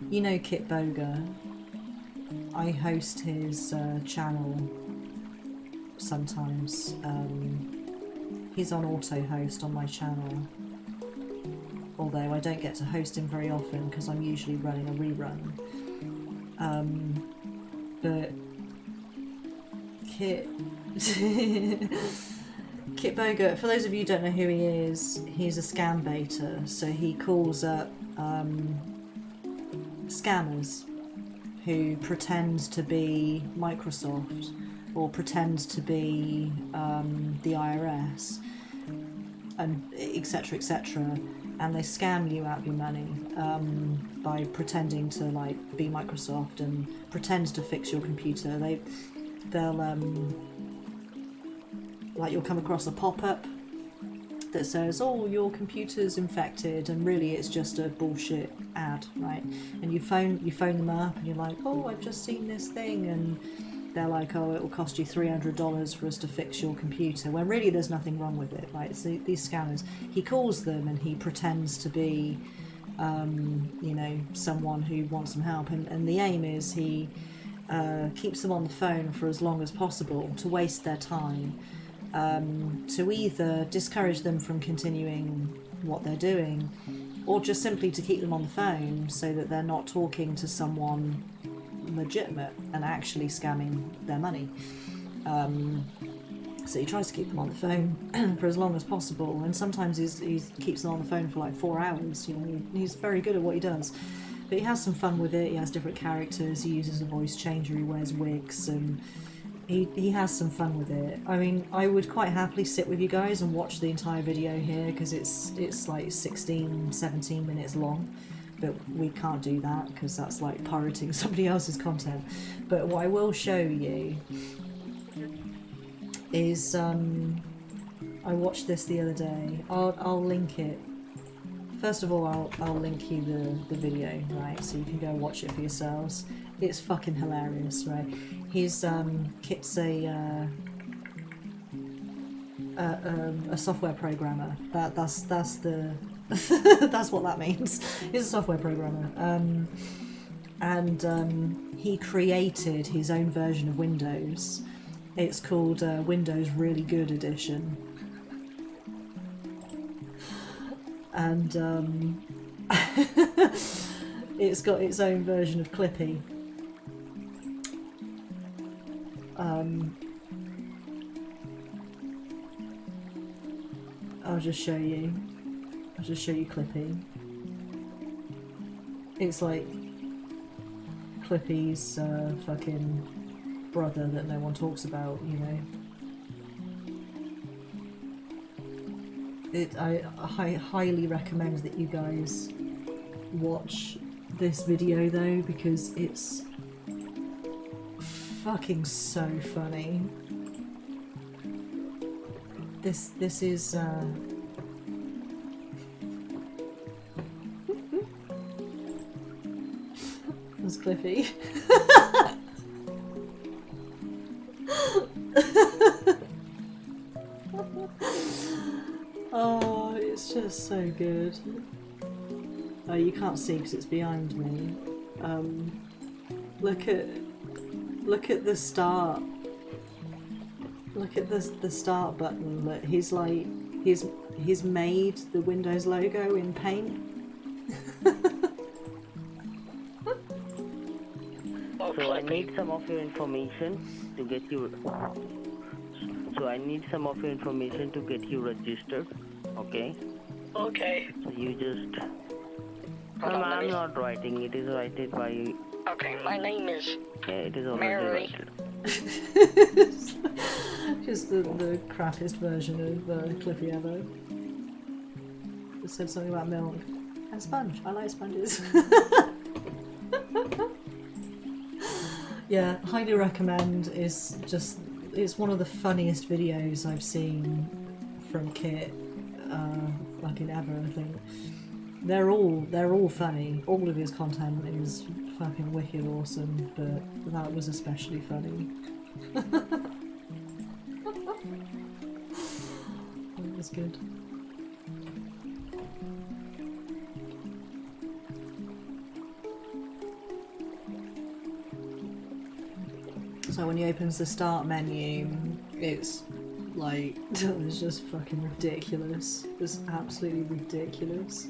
You know Kit Boga? I host his channel sometimes. He's on auto host on my channel, although I don't get to host him very often because I'm usually running a rerun. But Kit Kit Boga, for those of you who don't know who he is, he's a scam baiter, so he calls up scammers who pretend to be Microsoft or pretend to be the IRS, and etc, and they scam you out of your money by pretending to like be Microsoft and pretend to fix your computer. They'll like, you'll come across a pop-up that says, oh, your computer's infected, and really it's just a bullshit ad, right? And you phone them up and you're like, oh, I've just seen this thing, and they're like, oh, it will cost you $300 for us to fix your computer, when really there's nothing wrong with it, right? So these scammers, he calls them and he pretends to be you know, someone who wants some help, and the aim is he keeps them on the phone for as long as possible to waste their time, to either discourage them from continuing what they're doing, or just simply to keep them on the phone so that they're not talking to someone legitimate and actually scamming their money. So he tries to keep them on the phone for as long as possible, and sometimes he keeps them on the phone for like 4 hours. You know, he's very good at what he does. But he has some fun with it. He has different characters. He uses a voice changer. He wears wigs, and he has some fun with it. I mean, I would quite happily sit with you guys and watch the entire video here because it's like 16, 17 minutes long. But we can't do that because that's like pirating somebody else's content. But what I will show you is I watched this the other day. I'll link it. First of all, I'll link you the video, right, so you can go watch it for yourselves. It's fucking hilarious, right? He's Kit's a software programmer. That's the that's what that means. He's a software programmer, and he created his own version of Windows. It's called Windows Really Good Edition. And it's got its own version of Clippy. I'll just show you Clippy. It's like Clippy's fucking brother that no one talks about, you know. I highly recommend that you guys watch this video though, because it's fucking so funny. This is that's Cliffy. Oh, it's just so good. Oh, you can't see because it's behind me. Look at the start. Look at the start button. Look, he's made the Windows logo in Paint. So I need some of your information to get you. So I need some of your information to get you registered. Okay. Okay. So you just. Hold on, I'm not writing. It is written by. Okay, my name is. Yeah, it is already Mary. written. Just the crappiest version of Cliffy ever. It said something about milk and sponge. I like sponges. Yeah, highly recommend. It's one of the funniest videos I've seen from Kit, fucking ever. I think they're all funny. All of his content is fucking wicked awesome, but that was especially funny. It was good. So when he opens the start menu, it's like, it's just fucking ridiculous. It's absolutely ridiculous.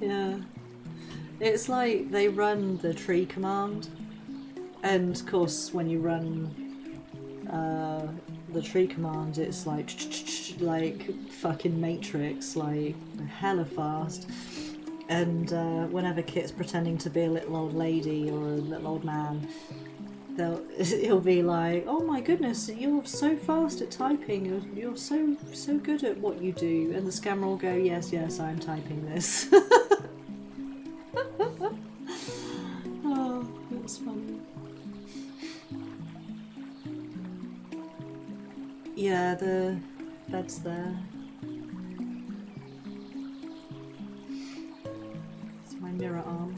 Yeah. It's like they run the tree command, and of course when you run the tree command, it's like fucking Matrix, like hella fast. And whenever Kit's pretending to be a little old lady or a little old man, he'll be like, "Oh my goodness, you're so fast at typing. You're so good at what you do." And the scammer will go, "Yes, I'm typing this." Oh, that's funny. Yeah, the bed's there. My mirror arm.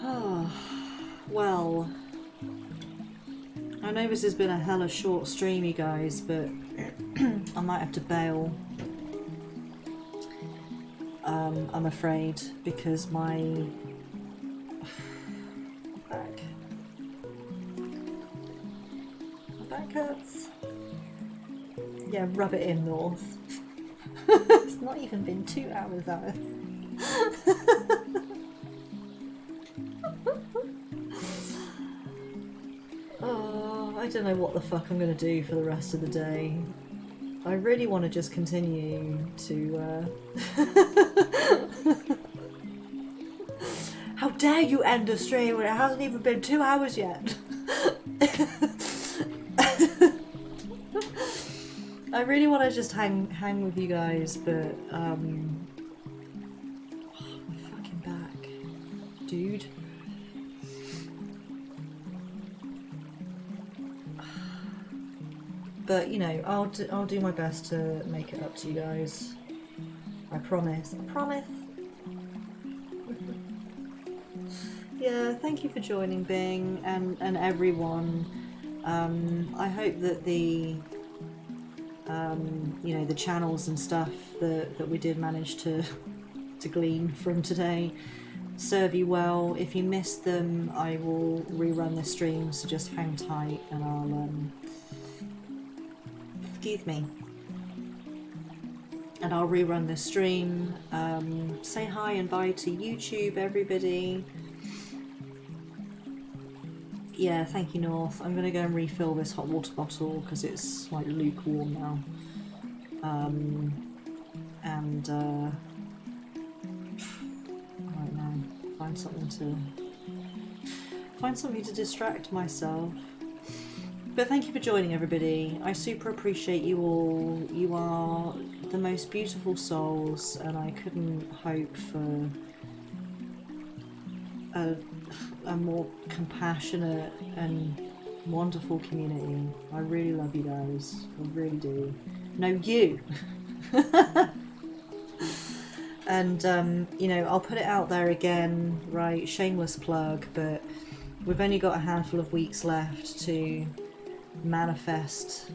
Oh, well, I know this has been a hella short stream, you guys, but I might have to bail. I'm afraid, because my back hurts. Yeah, rub it in, North. It's not even been 2 hours, Alice. Oh, I don't know what the fuck I'm going to do for the rest of the day. I really want to just continue to... How dare you end a stream when it hasn't even been 2 hours yet? I really want to just hang with you guys, but oh, my fucking back, dude. But you know, I'll do my best to make it up to you guys. I promise. I promise. Yeah, thank you for joining, Bing, and everyone. I hope that the you know, the channels and stuff that we did manage to glean from today serve you well. If you missed them, I will rerun the stream, so just hang tight and I'll excuse me, and I'll rerun the stream. Say hi and bye to YouTube, everybody. Yeah, thank you, North. I'm gonna go and refill this hot water bottle because it's like lukewarm now. And I don't know, find something to distract myself. But thank you for joining, everybody. I super appreciate you all. You are the most beautiful souls, and I couldn't hope for a more compassionate and wonderful community. I really love you guys. I really do. No, you. And you know, I'll put it out there again, right? Shameless plug, but we've only got a handful of weeks left to manifest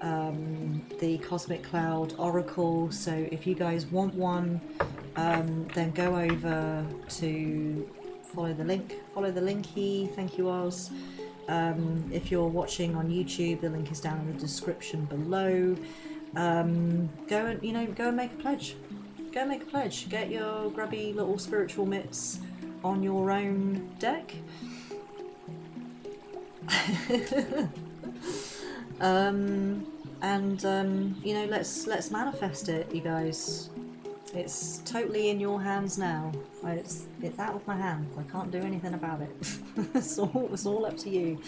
the Cosmic Cloud Oracle. So if you guys want one, then go over to follow the linky. Thank you, Oz. If you're watching on YouTube, the link is down in the description below. Go and make a pledge. Go and make a pledge. Get your grubby little spiritual mitts on your own deck. You know, let's manifest it, you guys. It's totally in your hands now. It's out of my hands. I can't do anything about it. It's all up to you.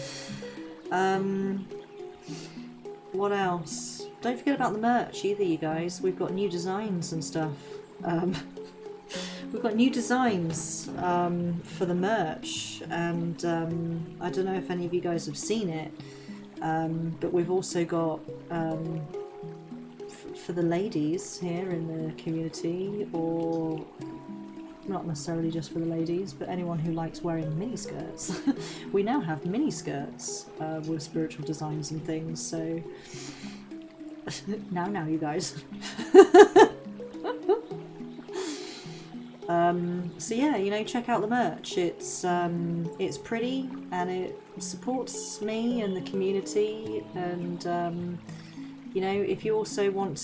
What else? Don't forget about the merch either, you guys. We've got new designs and stuff. We've got new designs for the merch, and I don't know if any of you guys have seen it, but we've also got for the ladies here in the community, or not necessarily just for the ladies, but anyone who likes wearing miniskirts. We now have miniskirts with spiritual designs and things, so now you guys. So yeah, you know, check out the merch. It's pretty and it supports me and the community, and you know, if you also want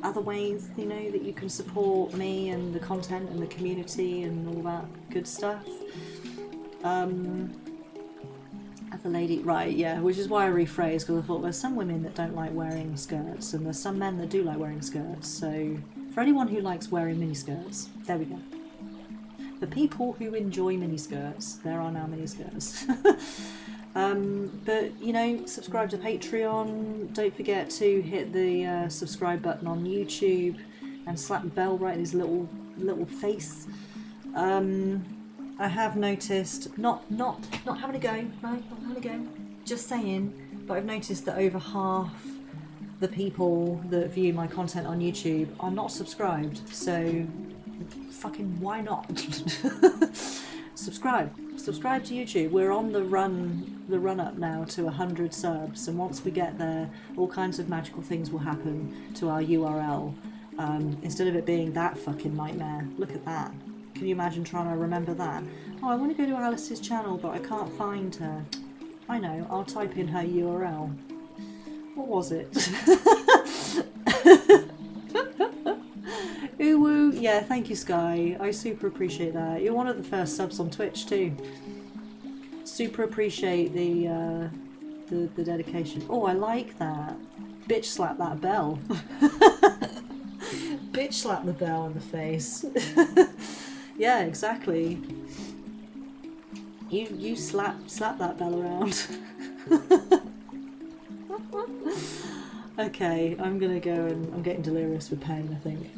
other ways, you know, that you can support me and the content and the community and all that good stuff. The lady, right, yeah, which is why I rephrased, because I thought there's some women that don't like wearing skirts and there's some men that do like wearing skirts. So for anyone who likes wearing miniskirts, there we go. For people who enjoy miniskirts, there are now miniskirts. But you know, subscribe to Patreon. Don't forget to hit the subscribe button on YouTube and slap the bell right in his little face. I have noticed, not having a go, right? Not having a go. Just saying, but I've noticed that over half the people that view my content on YouTube are not subscribed. So, fucking why not? Subscribe to YouTube. We're on the run up now to 100 subs, and once we get there, all kinds of magical things will happen to our URL. Instead of it being that fucking nightmare. Look at that. Can you imagine trying to remember that? Oh, I want to go to Alice's channel, but I can't find her. I know, I'll type in her URL. What was it? Ooh, yeah, thank you, Sky. I super appreciate that. You're one of the first subs on Twitch too. Super appreciate the dedication. Oh, I like that. Bitch slap that bell. Bitch slap the bell in the face. Yeah, exactly. You slap that bell around. Okay, I'm gonna go and I'm getting delirious with pain, I think.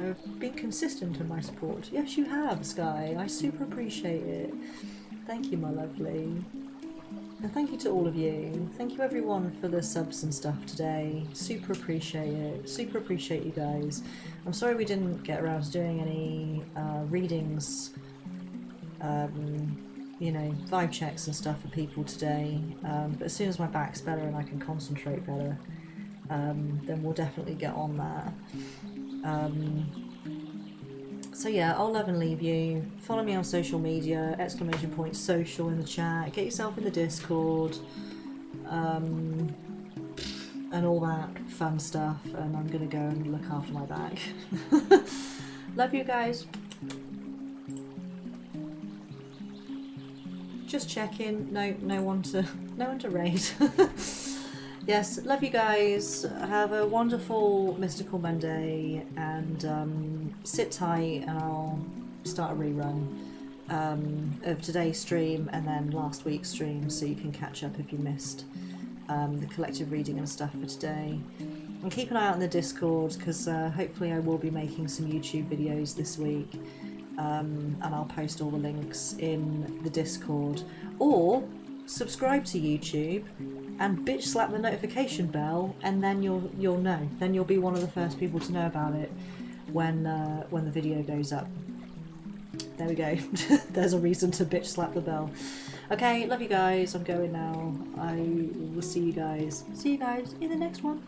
I've been consistent in my support. Yes, you have, Sky. I super appreciate it. Thank you, my lovely. And thank you to all of you. Thank you everyone for the subs and stuff today. Super appreciate it. Super appreciate you guys. I'm sorry we didn't get around to doing any readings, you know, vibe checks and stuff for people today. But as soon as my back's better and I can concentrate better, then we'll definitely get on that. So yeah, I'll love and leave you. Follow me on social media, !social in the chat, get yourself in the Discord, and all that fun stuff, and I'm gonna go and look after my back. Love you guys. Just checking, no one to raid. Yes, love you guys. Have a wonderful mystical Monday, and sit tight, and I'll start a rerun of today's stream and then last week's stream, so you can catch up if you missed the collective reading and stuff for today. And keep an eye out in the Discord, because hopefully I will be making some YouTube videos this week, and I'll post all the links in the Discord. Or subscribe to YouTube and bitch slap the notification bell, and then you'll know. Then you'll be one of the first people to know about it when the video goes up. There we go. There's a reason to bitch slap the bell. Okay, love you guys. I'm going now. I will see you guys in the next one.